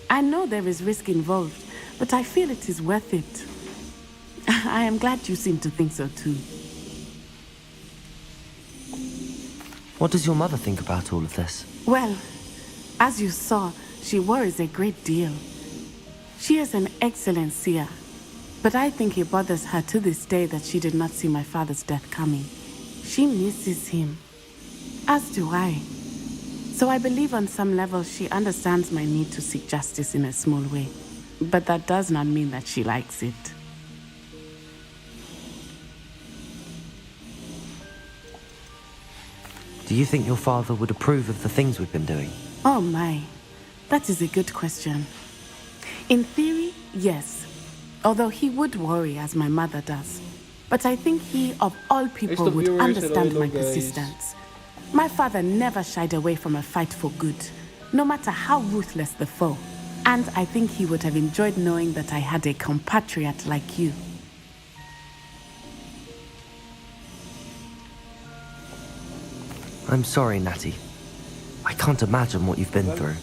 I know there is risk involved, but I feel it is worth it. I am glad you seem to think so too. What does your mother think about all of this? Well, as you saw, she worries a great deal. She is an excellent seer, but I think it bothers her to this day that she did not see my father's death coming. She misses him, as do I. So I believe on some level she understands my need to seek justice in a small way. But that does not mean that she likes it. Do you think your father would approve of the things we've been doing? Oh my, that is a good question. In theory, yes. Although he would worry as my mother does. But I think he, of all people, would understand my persistence. My father never shied away from a fight for good, no matter how ruthless the foe. And I think he would have enjoyed knowing that I had a compatriot like you. I'm sorry, Natty. I can't imagine what you've been through.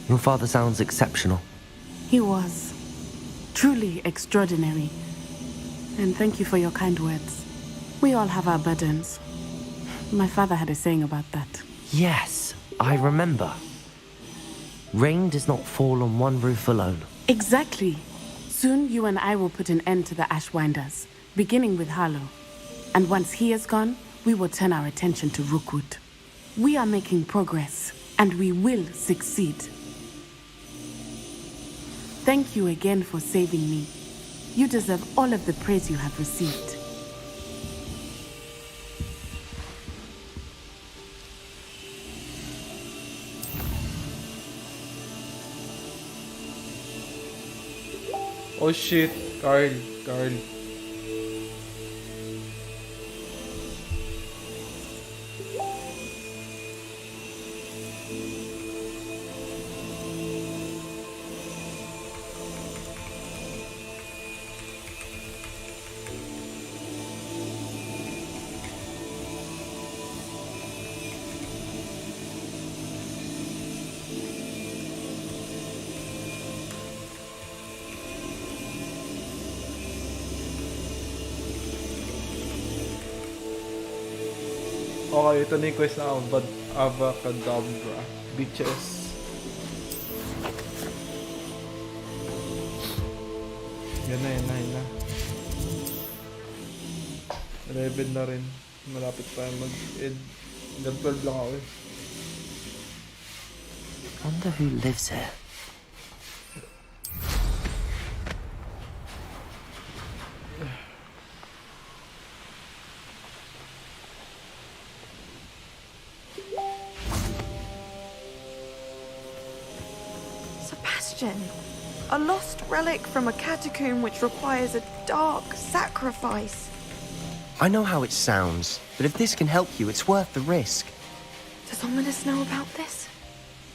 Your father sounds exceptional. He was. Truly extraordinary. And thank you for your kind words. We all have our burdens. My father had a saying about that. Yes, I remember. Rain does not fall on one roof alone. Exactly. Soon you and I will put an end to the Ashwinders, beginning with Harlow. And once he is gone, we will turn our attention to Rookwood. We are making progress, and we will succeed. Thank you again for saving me. You deserve all of the praise you have received. Oh shit, Carl. Okay, ito na yung quest na Avacadabra. Bitches. Yan na. 11 na rin. Malapit pa mag-end. Hanggang 12 lang ako eh. Wonder who lives here. A lost relic from a catacomb which requires a dark sacrifice. I know how it sounds, but if this can help you, it's worth the risk. Does Ominous know about this?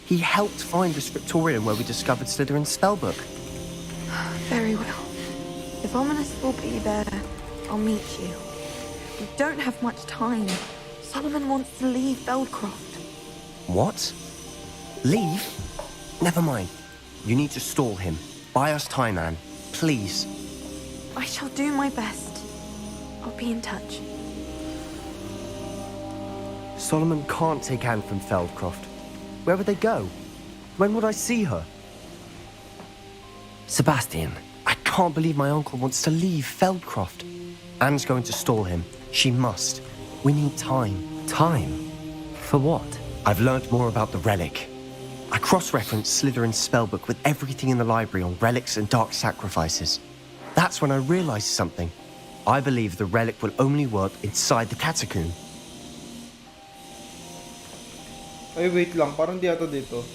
He helped find the scriptorium where we discovered Slytherin's spellbook. Very well. If Ominous will be there, I'll meet you. We don't have much time. Solomon wants to leave Beldcroft. What? Leave? Never mind. You need to stall him. Buy us time, Anne. Please. I shall do my best. I'll be in touch. Solomon can't take Anne from Feldcroft. Where would they go? When would I see her? Sebastian. I can't believe my uncle wants to leave Feldcroft. Anne's going to stall him. She must. We need time. Time? For what? I've learned more about the relic. I cross-referenced Slytherin's spellbook with everything in the library on relics and dark sacrifices. That's when I realized something. I believe the relic will only work inside the catacomb. Ay, wait lang. Parang di ata dito.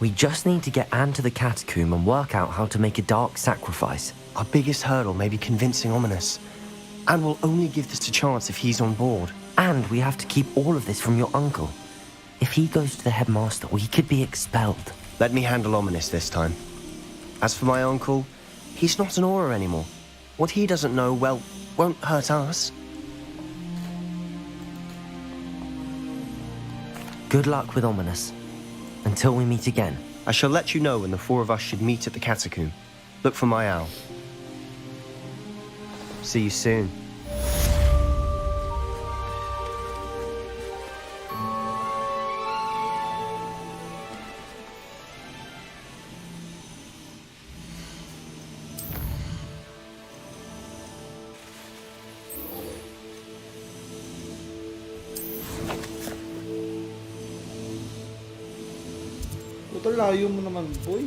We just need to get Anne to the catacomb and work out how to make a dark sacrifice. Our biggest hurdle may be convincing Ominous. And we'll only give this to Chance if he's on board. And we have to keep all of this from your uncle. If he goes to the headmaster, we could be expelled. Let me handle Ominous this time. As for my uncle, he's not an Auror anymore. What he doesn't know, well, won't hurt us. Good luck with Ominous. Until we meet again. I shall let you know when the four of us should meet at the catacomb. Look for my owl. See you soon. Ito, layo mo naman, boy.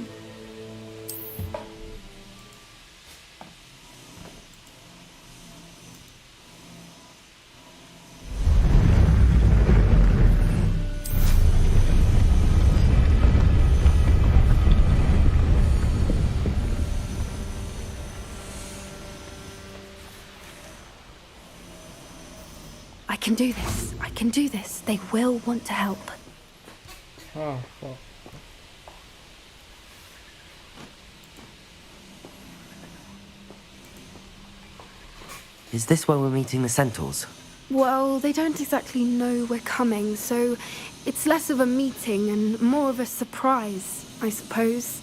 I can do this. I can do this. They will want to help. Ah, fuck. Is this where we're meeting the Centaurs? Well, they don't exactly know we're coming, so it's less of a meeting and more of a surprise, I suppose.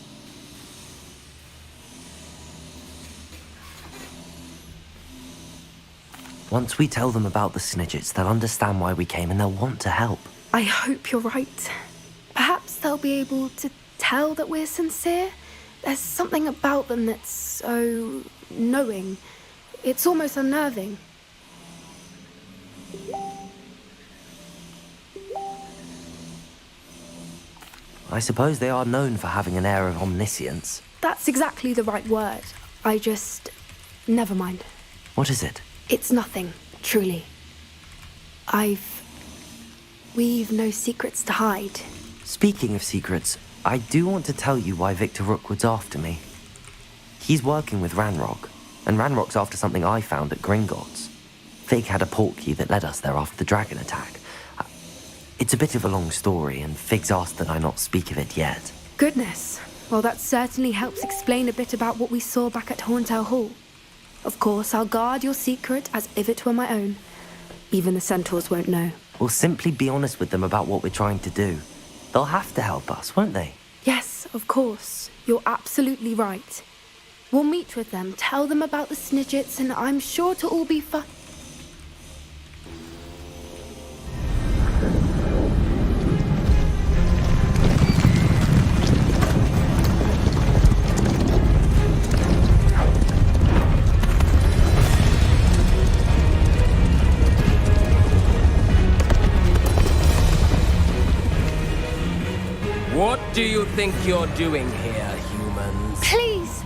Once we tell them about the Snidgets, they'll understand why we came and they'll want to help. I hope you're right. Perhaps they'll be able to tell that we're sincere. There's something about them that's so knowing. It's almost unnerving. I suppose they are known for having an air of omniscience. That's exactly the right word. Never mind. What is it? It's nothing, truly. We've no secrets to hide. Speaking of secrets, I do want to tell you why Victor Rookwood's after me. He's working with Ranrock, and Ranrock's after something I found at Gringotts. Fig had a portkey that led us there after the dragon attack. It's a bit of a long story, and Fig's asked that I not speak of it yet. Goodness. Well, that certainly helps explain a bit about what we saw back at Horntail Hall. Of course, I'll guard your secret as if it were my own. Even the Centaurs won't know. We'll simply be honest with them about what we're trying to do. They'll have to help us, won't they? Yes, of course. You're absolutely right. We'll meet with them, tell them about the Snidgets, and I'm sure to all be fun. What do you think you're doing here, humans? Please!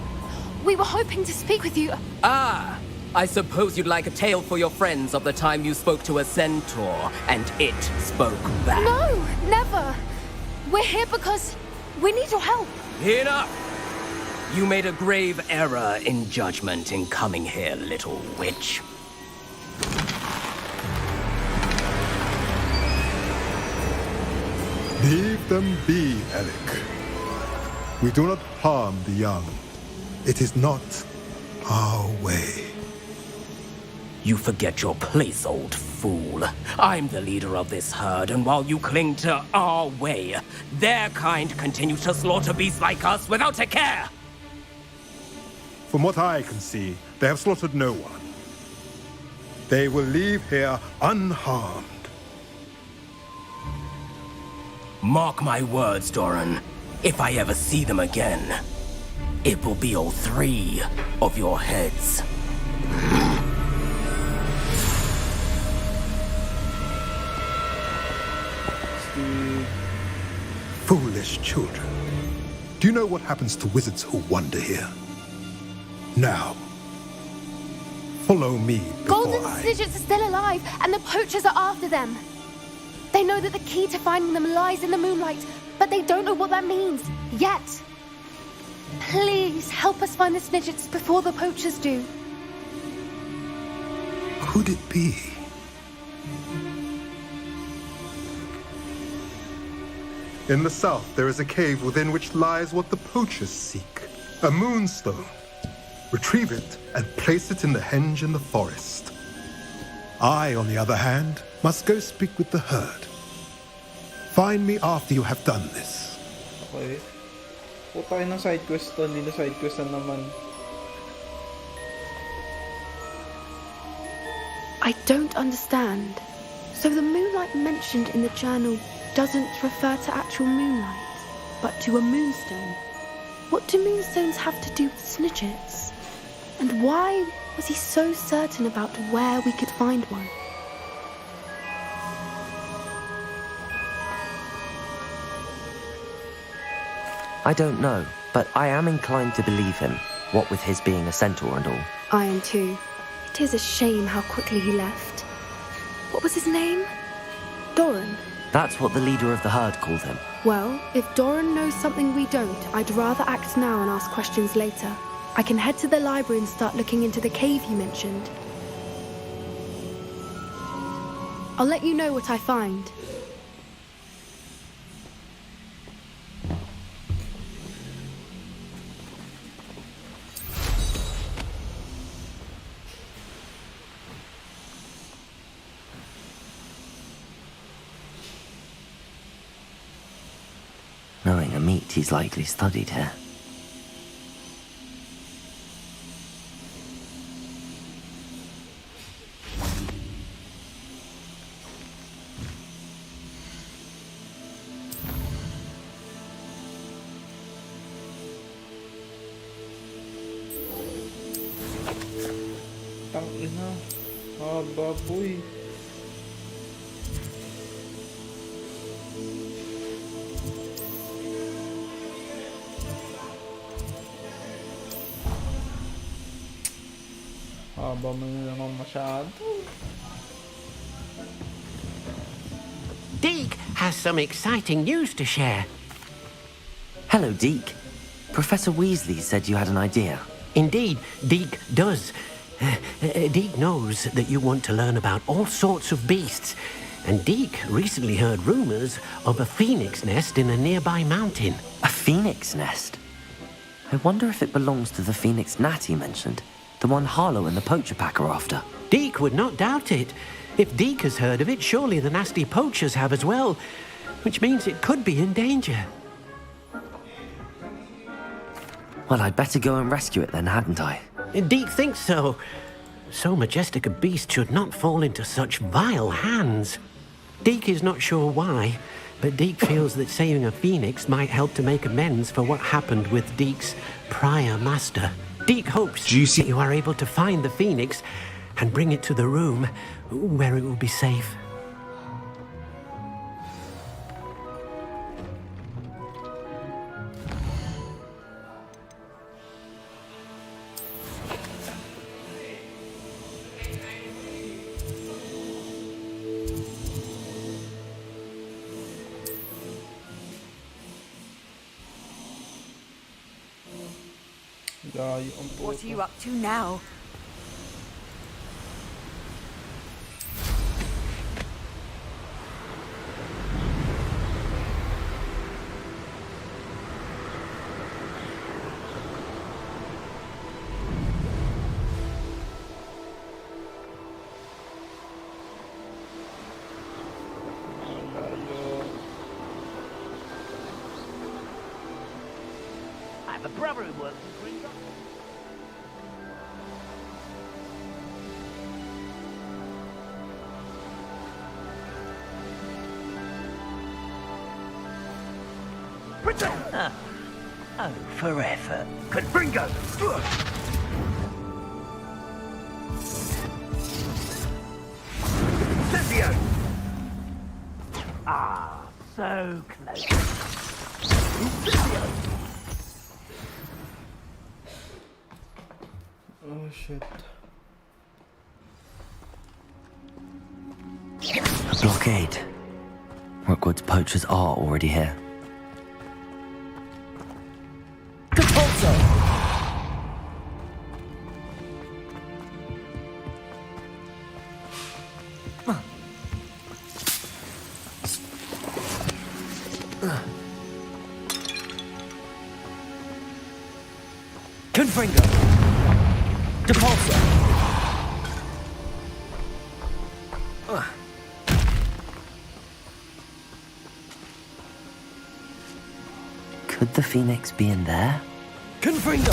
We were hoping to speak with you. Ah! I suppose you'd like a tale for your friends of the time you spoke to a centaur, and it spoke back. No! Never! We're here because we need your help. Enough! You made a grave error in judgment in coming here, little witch. Leave them be, Eric. We do not harm the young. It is not our way. You forget your place, old fool. I'm the leader of this herd, and while you cling to our way, their kind continues to slaughter beasts like us without a care. From what I can see, they have slaughtered no one. They will leave here unharmed. Mark my words, Doran. If I ever see them again, it will be all three of your heads. Foolish children. Do you know what happens to wizards who wander here? Now, follow me before Golden Snidgets are still alive, and the poachers are after them. They know that the key to finding them lies in the moonlight, but they don't know what that means, yet. Please, help us find the Snidgets before the poachers do. could it be? In the south, there is a cave within which lies what the poachers seek. A moonstone. Retrieve it and place it in the henge in the forest. I, on the other hand, must go speak with the herd. Find me after you have done this. Okay. Puta ng side quest to, hindi na side quest na naman. I don't understand. So the moonlight mentioned in the journal doesn't refer to actual moonlight, but to a moonstone. What do moonstones have to do with snitches? And why was he so certain about where we could find one? I don't know, but I am inclined to believe him, what with his being a centaur and all. I am too. It is a shame how quickly he left. What was his name? Doran. That's what the leader of the herd called him. Well, if Doran knows something we don't, I'd rather act now and ask questions later. I can head to the library and start looking into the cave you mentioned. I'll let you know what I find. Knowing a meat, he's likely studied here. Tangina. Ah, baboy. Haba mo na naman masyado. Deke has some exciting news to share. Hello, Deke. Professor Weasley said you had an idea. Indeed, Deke does. Deke knows that you want to learn about all sorts of beasts, and Deke recently heard rumors of a phoenix nest in a nearby mountain. A phoenix nest? I wonder if it belongs to the phoenix gnat he mentioned. The one Harlow and the poacher pack are after. Deke would not doubt it. If Deke has heard of it, surely the nasty poachers have as well, which means it could be in danger. Well, I'd better go and rescue it then, hadn't I? Deke thinks so. So majestic a beast should not fall into such vile hands. Deke is not sure why, but Deke feels that saving a phoenix might help to make amends for what happened with Deke's prior master. Deke hopes that you are able to find the phoenix and bring it to the room where it will be safe. What are you up to now? I have a brother who works in Gringo. Ah. Oh, for effort. Confringo! Cecchio! Ah, so close. Oh shit. A blockade. Rookwood's poachers are already here. Confringo! Depulsor! Could the Phoenix be in there? Confringo!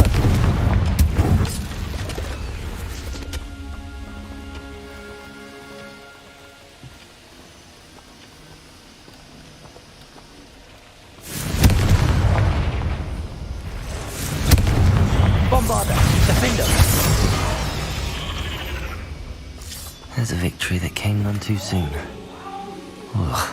Bombarder! Defender! There's a victory that came none too soon. Ugh.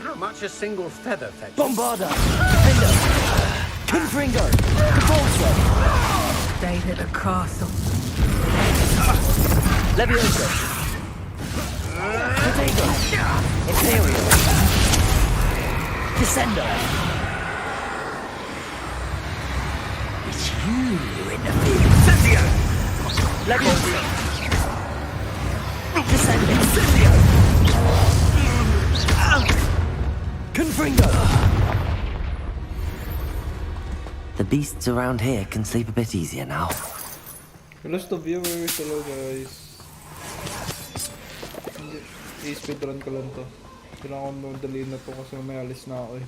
How much a single feather fetches? Bombarder! Defender! Confringo! Depulsor! Stayed at the castle. Levioso! Protego! Imperial! Descender! It's you in the field. Incendio! Levioso! Descender! Incendio! Confringo! The beasts around here can sleep a bit easier now. Hello to viewers, hello guys. I-speedrun ko lang to. Kailangan ko madali na to kasi may alis na ako eh.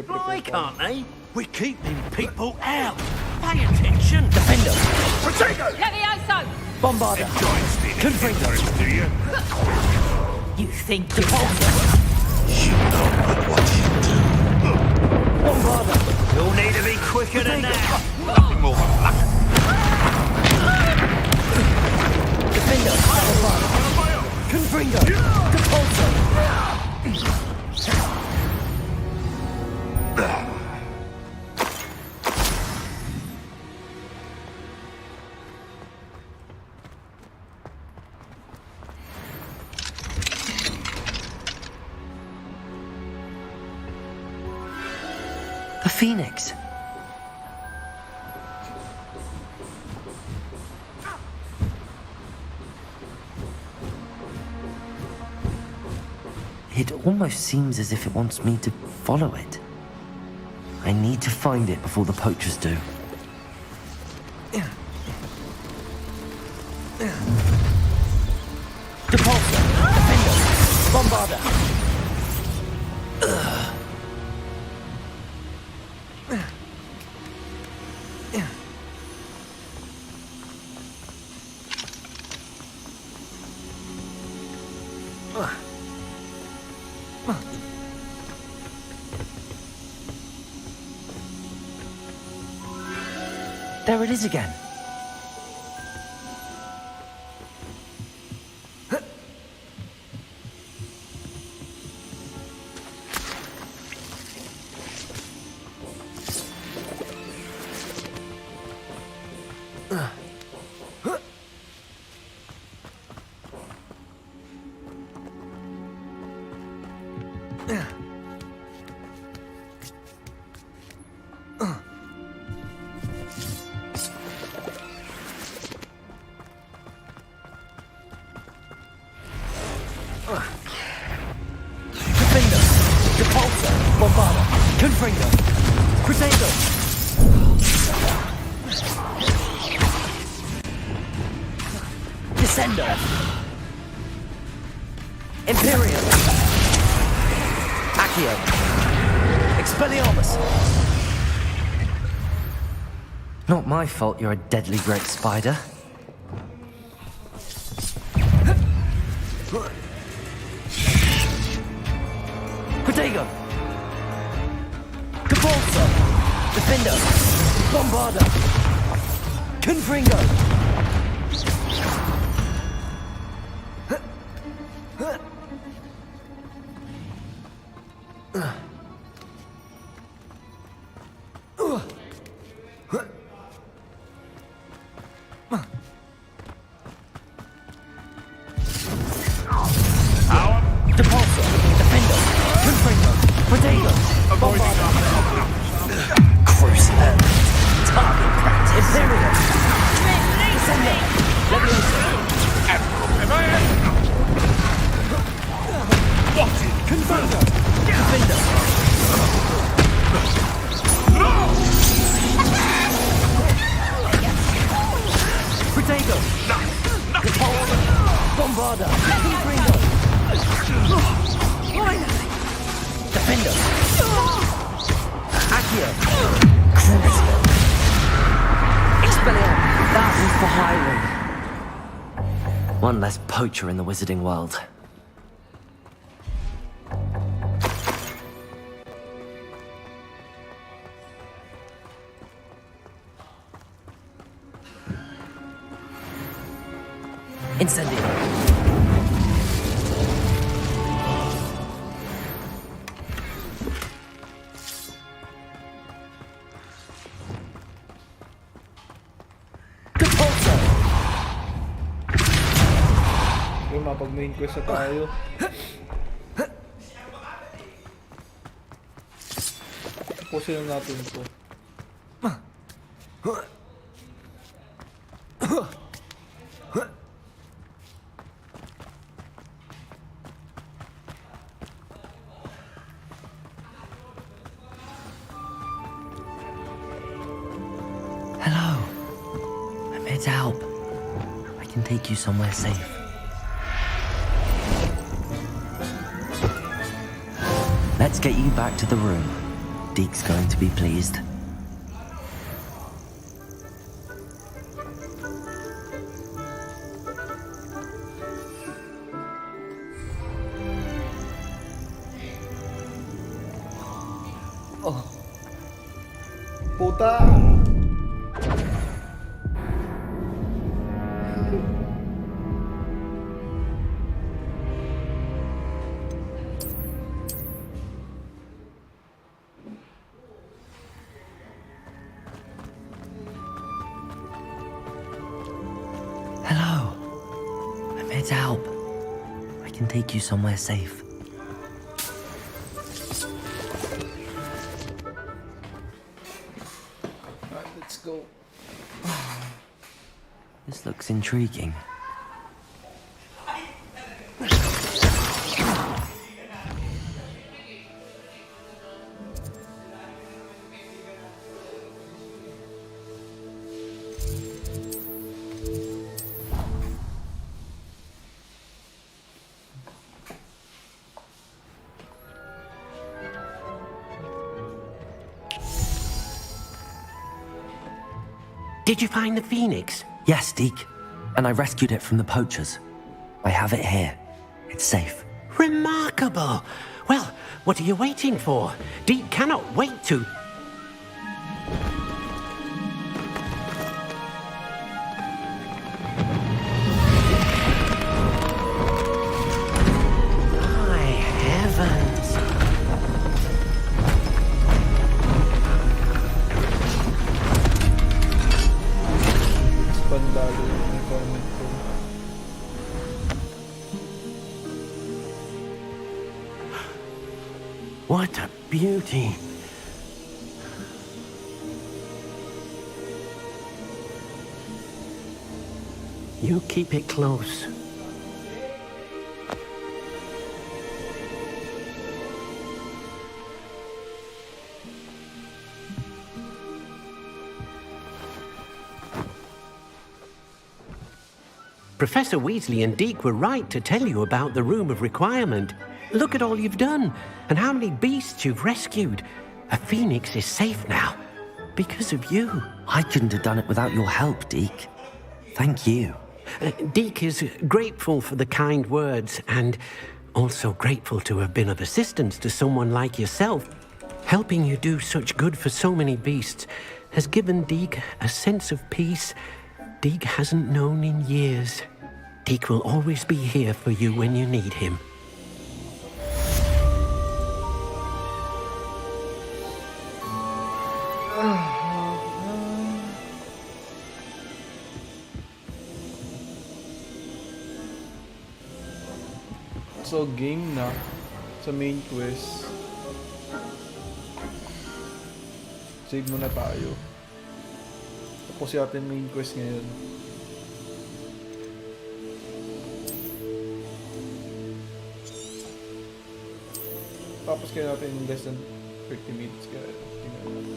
Why can't they? We're keeping people out. Pay attention. Defender! Protego! Levioso! Bombarder! Confringo! Do you? You think Depulsor! You know what you do. Bombarder! You'll need to be quicker than that. Nothing more than luck. Defender! Bombarder! Confringo! Depulsor! The Phoenix! It almost seems as if it wants me to follow it. I need to find it before the poachers do. Depulsor! Defender! Bombarder! There it is again. Defender! Depulsor! Bombarder! Confringo! Protego! Descender! Imperial! Accio! Expelliarmus! Not my fault you're a deadly great spider. Protego! Capulso! Defender! Bombarda! Confringo! Depulso! Defender! Confringo! Protego! Bombarda! Crucible! Target practice! Imperial! Release me! Confringo! Defender! Protego! Depulso! Bombarda! Confringo! Defender! Accio! Crucible! Expelliarmus! That was for hiring. One less poacher in the wizarding world. Incendio! Yung mapag-main quest na tayo. Tapusin na natin ito. Hello. I'm here to help. I can take you somewhere safe. Let's get you back to the room. Deke's going to be pleased. Oh. Puta! Hello. I'm here to help. I can take you somewhere safe. Alright, let's go. This looks intriguing. Did you find the phoenix? Yes, Deke. And I rescued it from the poachers. I have it here. It's safe. Remarkable. Well, what are you waiting for? Deke cannot wait to... My heavens. Bandalo yung environment ko. What a beauty. You keep it close. Professor Weasley and Deke were right to tell you about the Room of Requirement. Look at all you've done, and how many beasts you've rescued. A phoenix is safe now. because of you. I couldn't have done it without your help, Deke. Thank you. Deke is grateful for the kind words and also grateful to have been of assistance to someone like yourself. Helping you do such good for so many beasts has given Deke a sense of peace Deke hasn't known in years. Deke will always be here for you when you need him. So, game na sa main quest. Save muna tayo. Tapos natin main quest ngayon. Tapos kaya natin in less than 30 minutes. Kaya tingnan natin.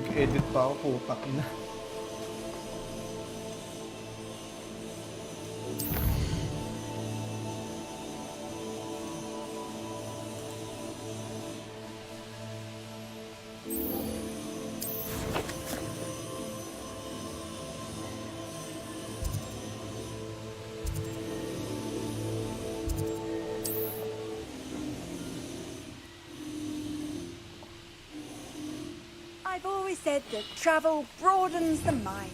Mag-edit pa ako, putak na. I've always said that travel broadens the mind.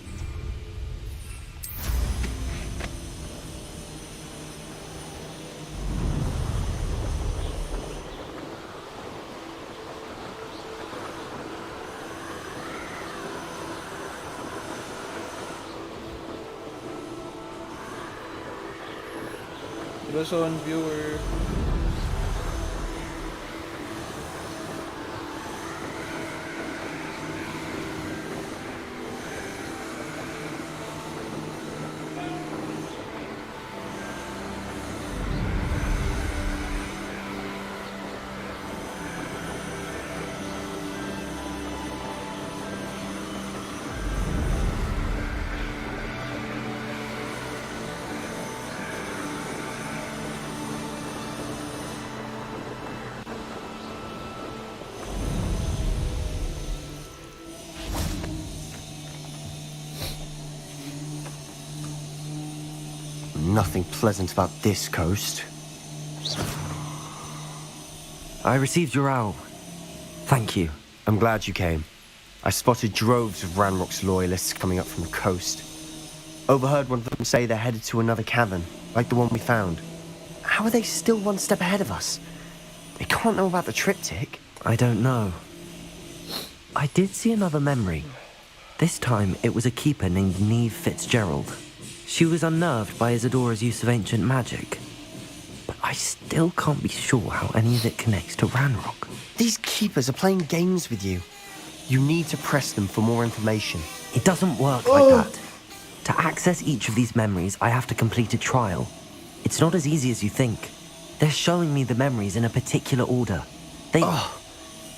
Luzon viewer. Nothing pleasant about this coast. I received your owl. Thank you. I'm glad you came. I spotted droves of Ranrock's loyalists coming up from the coast. Overheard one of them say they're headed to another cavern, like the one we found. How are they still one step ahead of us? They can't know about the triptych. I don't know. I did see another memory. This time, it was a keeper named Neve Fitzgerald. She was unnerved by Isadora's use of ancient magic. But I still can't be sure how any of it connects to Ranrock. These keepers are playing games with you. You need to press them for more information. It doesn't work like that. To access each of these memories, I have to complete a trial. It's not as easy as you think. They're showing me the memories in a particular order.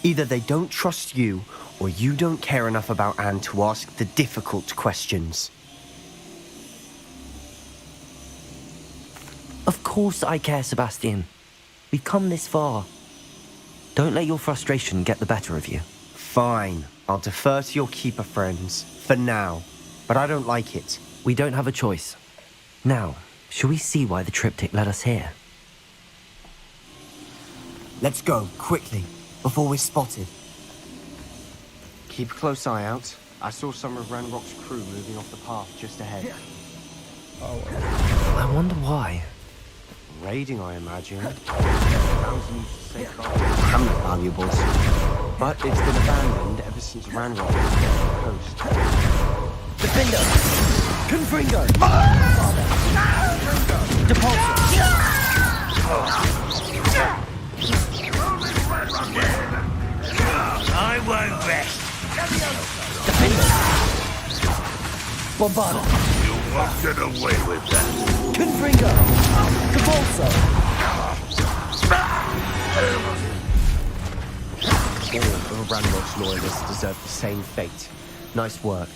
Either they don't trust you, or you don't care enough about Anne to ask the difficult questions. Of course I care, Sebastian. We've come this far. Don't let your frustration get the better of you. Fine. I'll defer to your keeper friends, for now. But I don't like it. We don't have a choice. Now, shall we see why the triptych led us here? Let's go, quickly, before we're spotted. Keep a close eye out. I saw some of Ranrock's crew moving off the path just ahead. I wonder why. Raiding, I imagine. Grounds used to safeguard hamlet valuables. But it's been abandoned ever since Ranrock was on the coast. Defender! Confringo! Depulsor! I won't rest. Defender! Bombardo! You won't get away with that. Confringo! Depulsor! All of Ranrock's loyalists deserve the same fate. Nice work.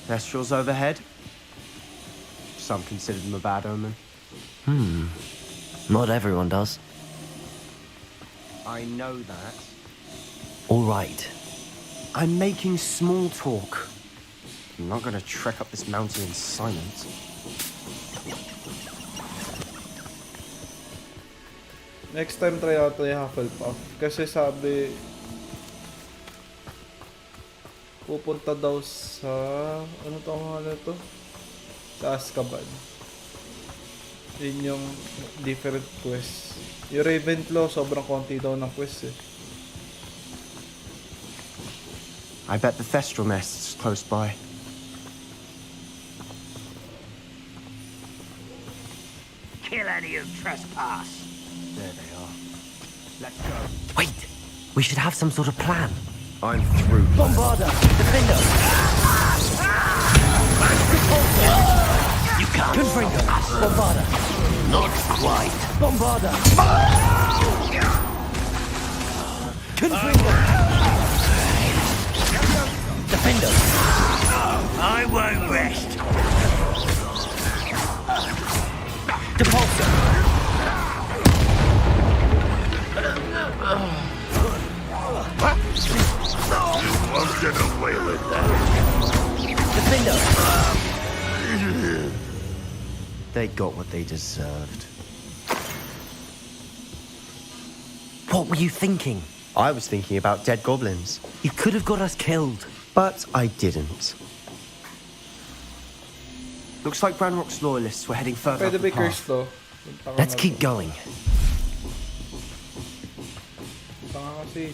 Thestrals overhead? Some consider them a bad omen. Not everyone does. I know that. All right. I'm making small talk. I'm not gonna trek up this mountain in silence. Next time try ata yung Hufflepuff. Kasi sabi, pupunta daw sa, ano to ang hala to? Sa Azkaban. Yun yung different quest. Yung Ravenclaw, sobrang konti daw ng quest eh. I bet the Thestral nest's close by. Kill any who trespass. There they are. Let's go. Wait! We should have some sort of plan. I'm through. Bombarda! Defender! You can't. Confringo! Bombarda! Not quite. Bombarda! Confringo! Defender! I won't rest. Depulsor! You won't get away with that. Defender! They got what they deserved. What were you thinking? I was thinking about dead goblins. You could have got us killed. But I didn't. Looks like Ranrock's loyalists were heading further up Pwede the ba curse path. to? Let's keep going. Tanga kasi.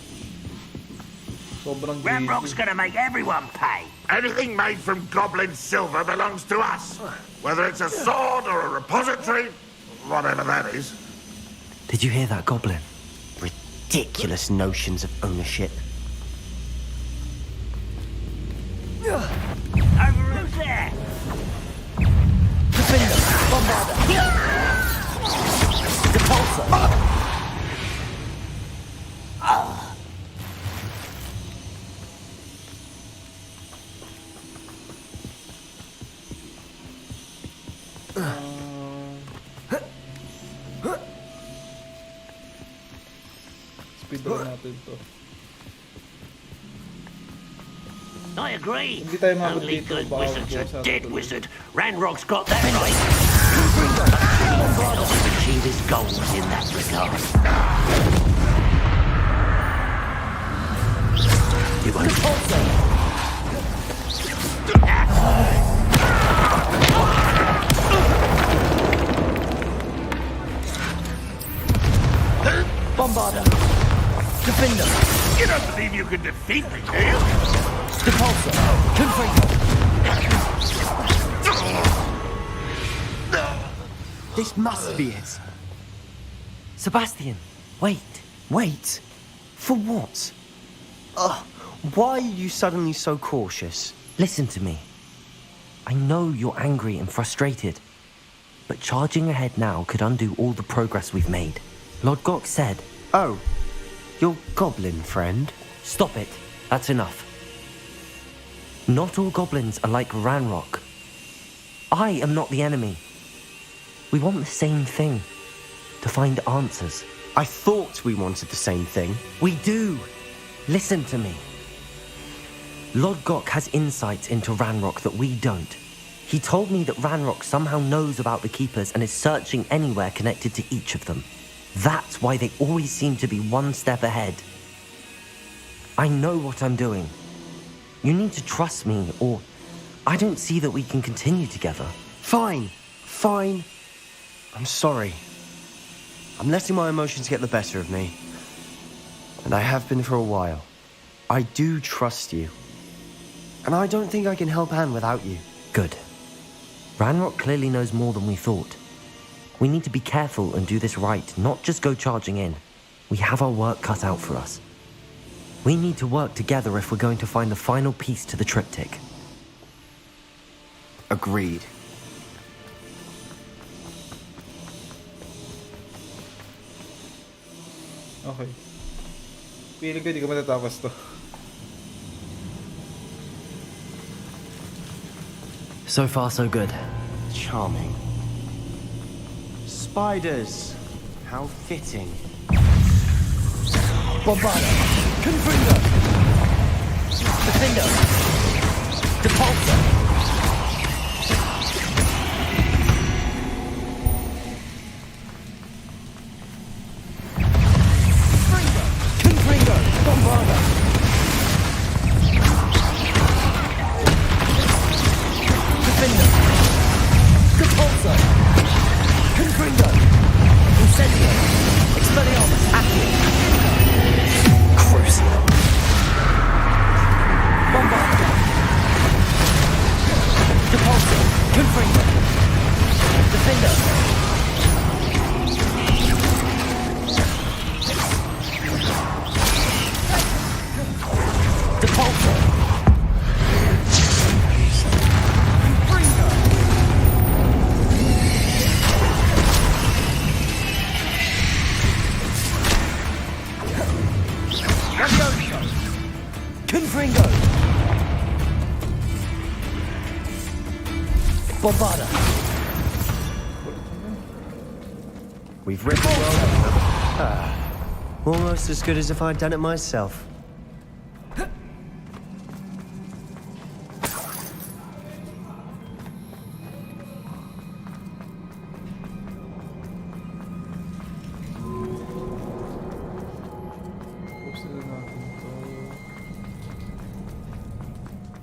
Sobrang Ranrock's gonna make everyone pay. Anything made from goblin silver belongs to us. Whether it's a sword or a repository, whatever that is. Did you hear that, Goblin? Ridiculous notions of ownership. Over there! Defender! Bombarda! Depulsor! Speedrun natin to. I agree. Hindi tayo mabot Only dito. good Baka wizard's a magkasama dead tuloy. wizard. Ranrock's got that right. He'll achieve his goals in that regard. You won't. Bombarda! Defender! You don't believe you can defeat me, do you? Depulsor! Confringo! This must be it. Sebastian, wait. Wait. For what? Why are you suddenly so cautious? Listen to me. I know you're angry and frustrated, but charging ahead now could undo all the progress we've made. Lord Gok said... Oh, your goblin friend? Stop it. That's enough. Not all goblins are like Ranrock. I am not the enemy. We want the same thing. To find answers. I thought we wanted the same thing. We do. Listen to me. Lord Gok has insights into Ranrock that we don't. He told me that Ranrock somehow knows about the Keepers and is searching anywhere connected to each of them. That's why they always seem to be one step ahead. I know what I'm doing. You need to trust me, or I don't see that we can continue together. Fine. I'm sorry. I'm letting my emotions get the better of me. And I have been for a while. I do trust you. And I don't think I can help Anne without you. Good. Ranrock clearly knows more than we thought. We need to be careful and do this right, not just go charging in. We have our work cut out for us. We need to work together if we're going to find the final piece to the triptych. Agreed. Okay. Feeling ko hindi ko matatapos to. So far, so good. Charming. Spiders. How fitting. Bombarda! Confringo! Defender! Depulsor! Confringo! Bombarda! Defender! Depulsor! Confringo! Incendio! Expelliarmus! Accio! Crucio! Bombarda! Depulsor! Confringo! Defender! Depulsor! Confringo! Bombarda! We've ripped the world up. Almost as good as if I'd done it myself.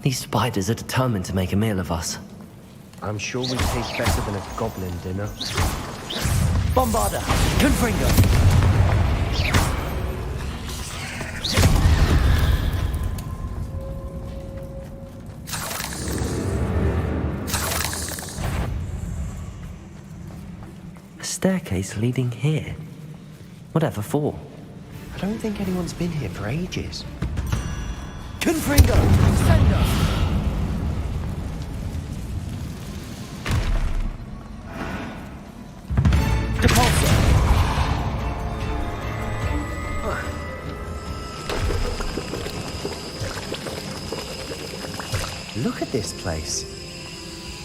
These spiders are determined to make a meal of us. I'm sure we taste better than a goblin dinner. Bombarda! Confringo! A staircase leading here. Whatever for? I don't think anyone's been here for ages. Confringo! Sender! Depulsor! Look at this place.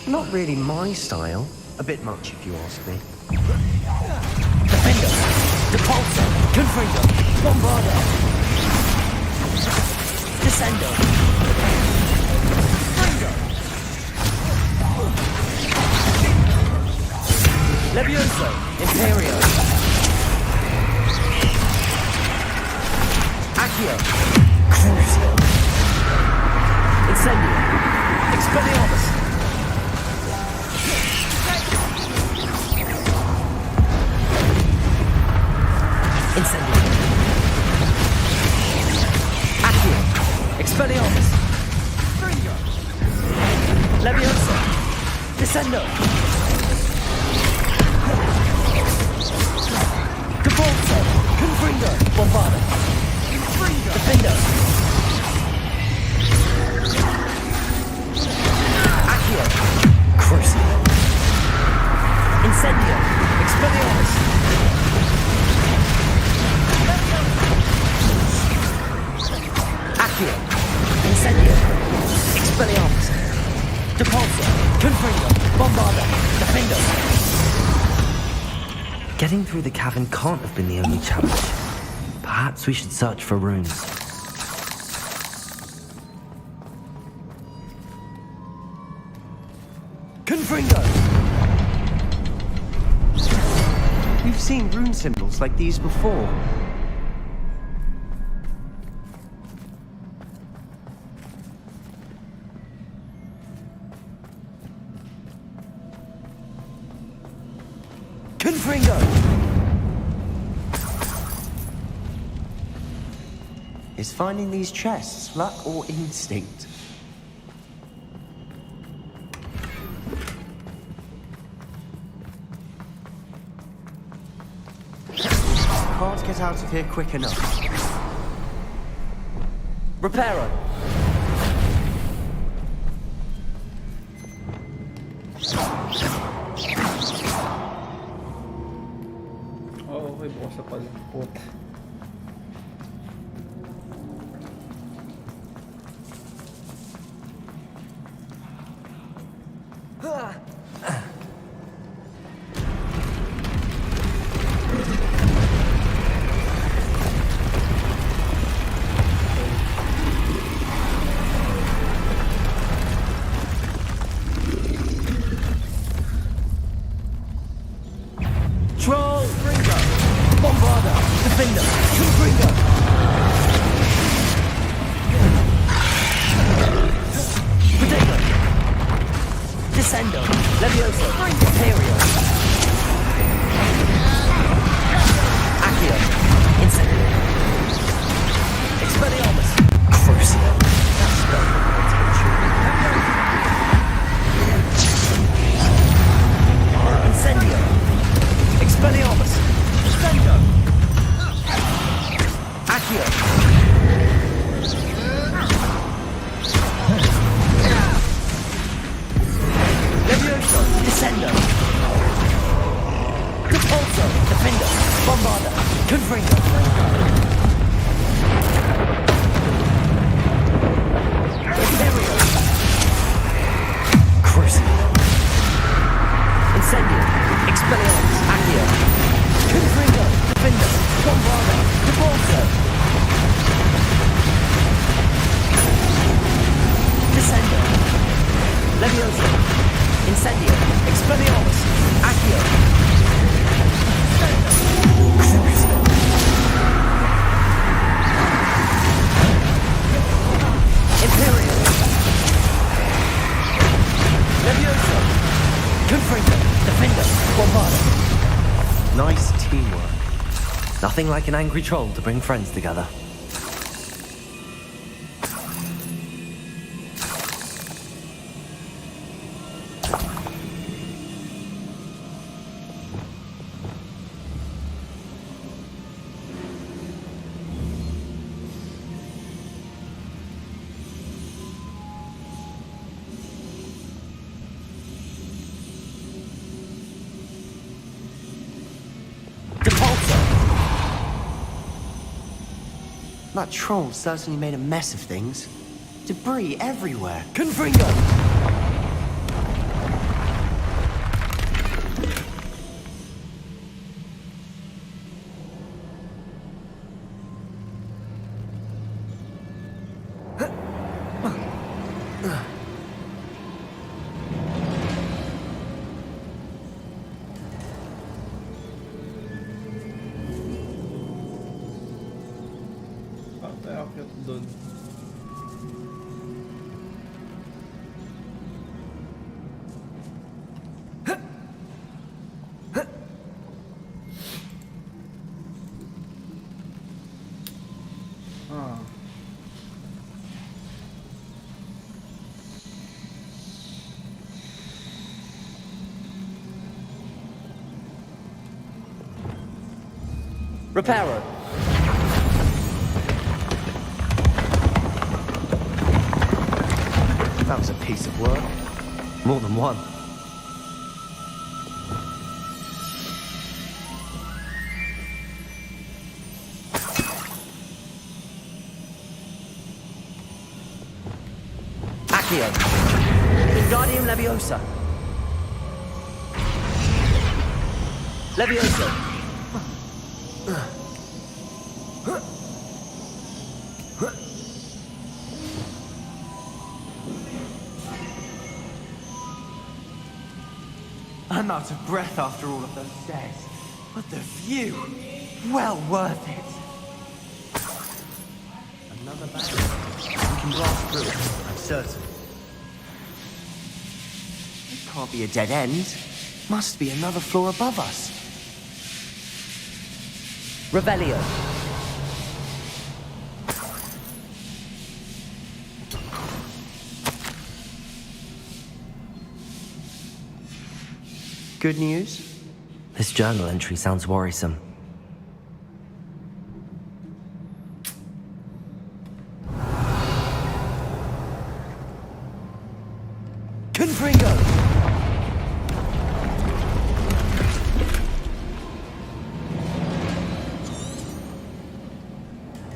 Not really my style. A bit much, if you ask me. Defender! Depulsor! Confringo! Bombarda! Descendo! Fringo! Levioso! Imperio! Accio! Crucio! Incendio! Expelliarmus! Incendio! Accio! Expelliarmus! Fringo! Levioso! Descendo! Depulso! Confringo! Bombarda! Defender! Accio! Crucio! Incendio! Expelliarmus! Accio! Incendio! Expelliarmus! Depulso! Confringo! Bombarda! Defender! Getting through the cavern can't have been the only challenge. Perhaps we should search for runes. Confringo! We've seen rune symbols like these before. Confringo! Is finding these chests luck or instinct? Can't get out of here quick enough. Reparo! Oh, okay, bukas na pala. Puta. Descendo. Levioso. Imperio. Accio. Incendio. Expelliarmus. Crucio. That spell reminds me of children. Incendio. Expelliarmus. Descendo. Accio. Levioso. Descendo. Repulso. Defendo. Bombarda. Confringo. Imperio. Crucio. Incendio. Expelliarmus. Accio. Confringo. Defendo. Bombarda. Repulso. Descendo. Levioso. Incendio. Expelliarmus. Accio. Crucio. Imperial. Levioso. Confringo. Defender. Bombarda. Nice teamwork. Nothing like an angry troll to bring friends together. That troll certainly made a mess of things. Debris everywhere. Confringo! Aakyat doon. Reparo. That was a piece of work. More than one. Accio. Wingardium Leviosa. Levioso. I'm out of breath after all of those stairs. But the view, well worth it. Another barrier. We can blast through it, I'm certain. It can't be a dead end. Must be another floor above us. Revelio. Good news? This journal entry sounds worrisome. Confringo!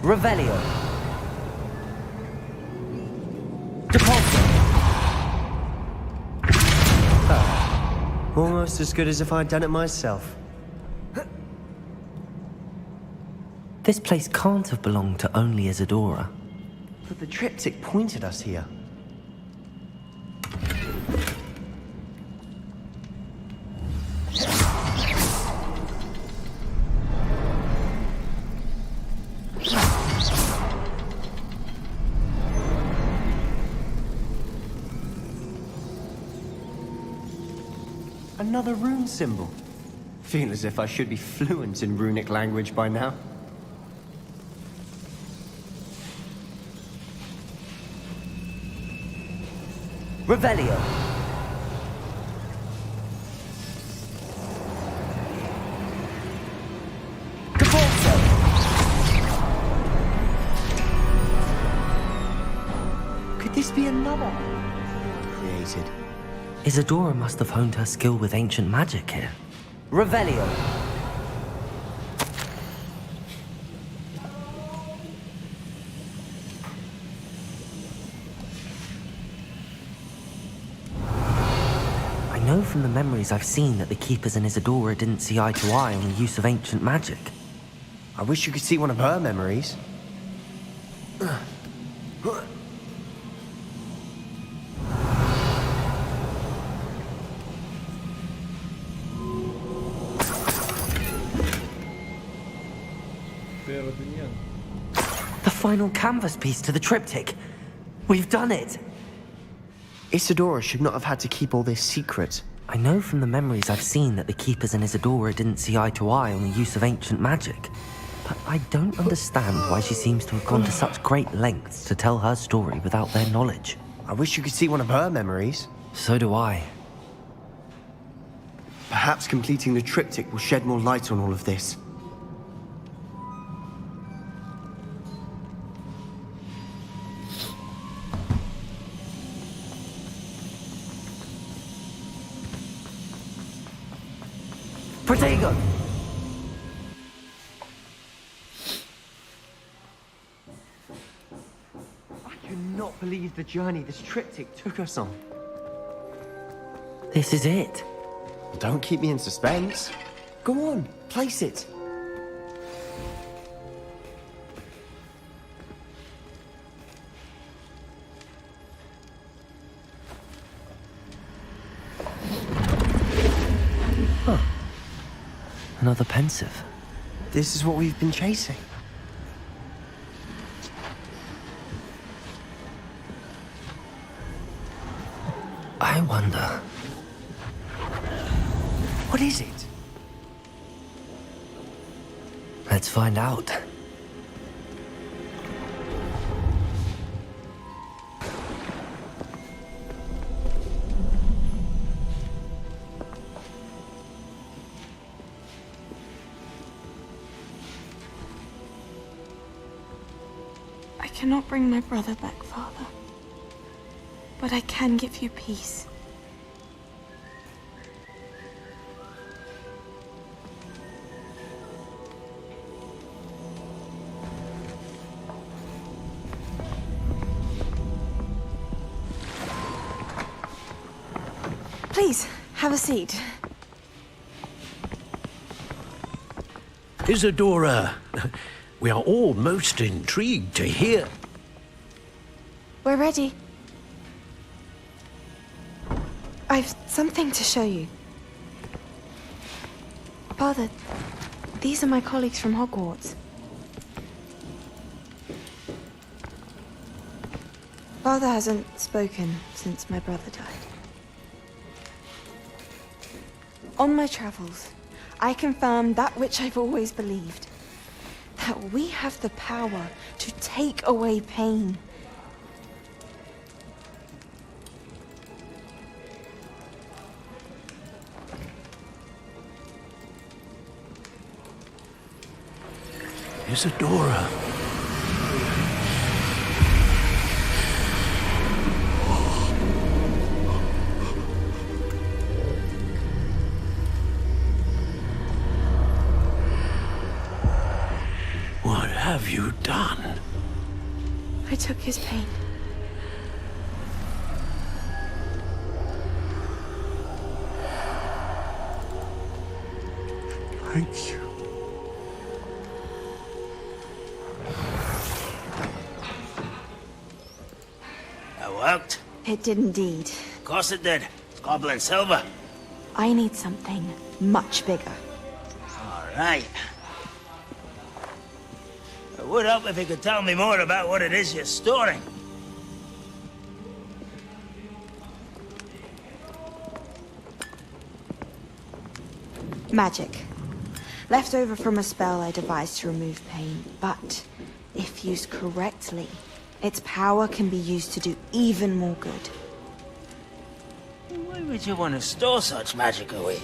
Revelio. Depulso. Almost as good as if I'd done it myself. This place can't have belonged to only Isadora. But the triptych pointed us here. Another rune symbol. Feel as if I should be fluent in runic language by now. Revelio. Could this be another created? Isadora must have honed her skill with ancient magic here. Revelio. I know from the memories I've seen that the Keepers and Isadora didn't see eye to eye on the use of ancient magic. I wish you could see one of her memories. The final canvas piece to the triptych. We've done it! Isadora should not have had to keep all this secret. I know from the memories I've seen that the Keepers and Isadora didn't see eye to eye on the use of ancient magic. But I don't understand why she seems to have gone to such great lengths to tell her story without their knowledge. I wish you could see one of her memories. So do I. Perhaps completing the triptych will shed more light on all of this. Protego! I cannot believe the journey this triptych took us on. This is it. Don't keep me in suspense. Go on, place it. Another pensive. This is what we've been chasing. I wonder... What is it? Let's find out. I cannot bring my brother back, Father. But I can give you peace. Please, have a seat. Isadora, we are all most intrigued to hear. We're ready. I've something to show you. Father, these are my colleagues from Hogwarts. Father hasn't spoken since my brother died. On my travels, I confirmed that which I've always believed. That we have the power to take away pain. Isadora. What have you done? I took his pain. Thank you. That worked? It did indeed. Of course it did. It's goblin silver. I need something much bigger. All right. It would help if you could tell me more about what it is you're storing. Magic. Left over from a spell I devised to remove pain, but if used correctly, its power can be used to do even more good. Why would you want to store such magic away?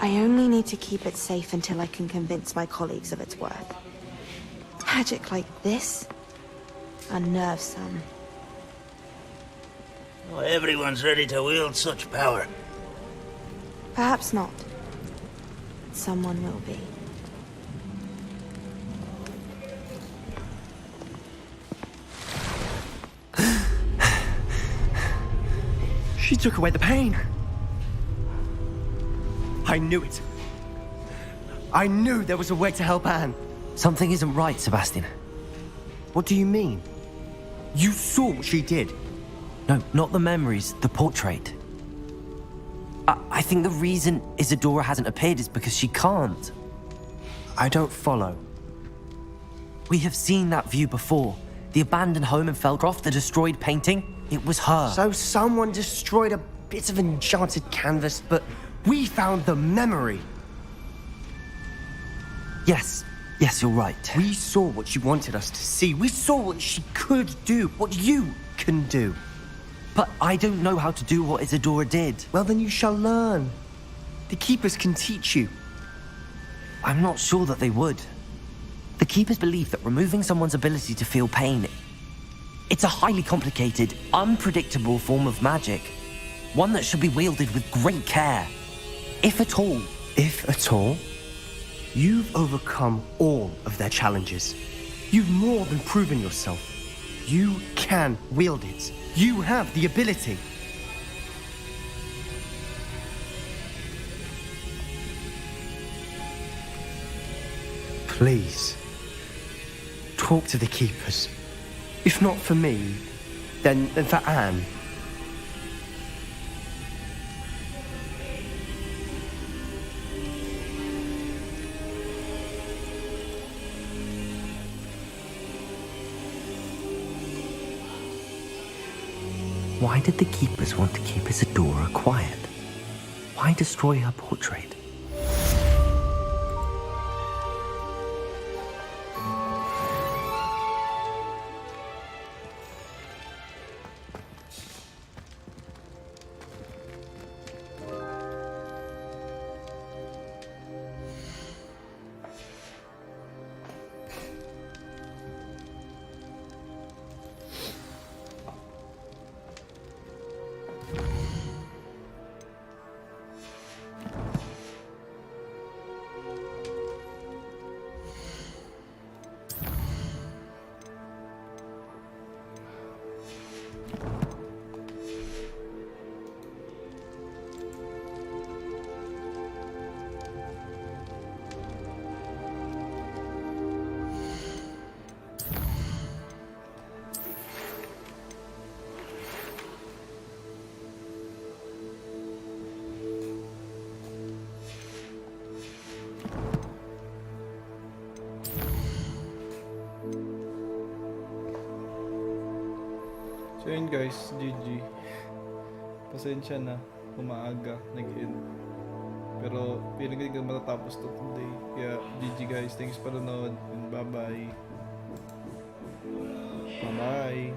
I only need to keep it safe until I can convince my colleagues of its worth. Magic like this unnerves some. Not everyone's ready to wield such power. Perhaps not. Someone will be. She took away the pain. I knew it. I knew there was a way to help Anne. Something isn't right, Sebastian. What do you mean? You saw what she did. No, not the memories, the portrait. I think the reason Isadora hasn't appeared is because she can't. I don't follow. We have seen that view before. The abandoned home in Felcroft, the destroyed painting. It was her. So someone destroyed a bit of enchanted canvas, but we found the memory. Yes, you're right. We saw what she wanted us to see. We saw what she could do, what you can do. But I don't know how to do what Isadora did. Well, then you shall learn. The Keepers can teach you. I'm not sure that they would. The Keepers believe that removing someone's ability to feel pain, it's a highly complicated, unpredictable form of magic. One that should be wielded with great care. If at all. If at all? You've overcome all of their challenges. You've more than proven yourself. You can wield it. You have the ability. Please, talk to the Keepers. If not for me, then for Anne. Why did the Keepers want to keep Isadora quiet? Why destroy her portrait? So yun guys, GG. Pasensya na, umaaga, nag-end. Pero feeling ko hindi ko matatapos to today. Kaya GG guys, thanks for panonood and bye bye. Bye bye.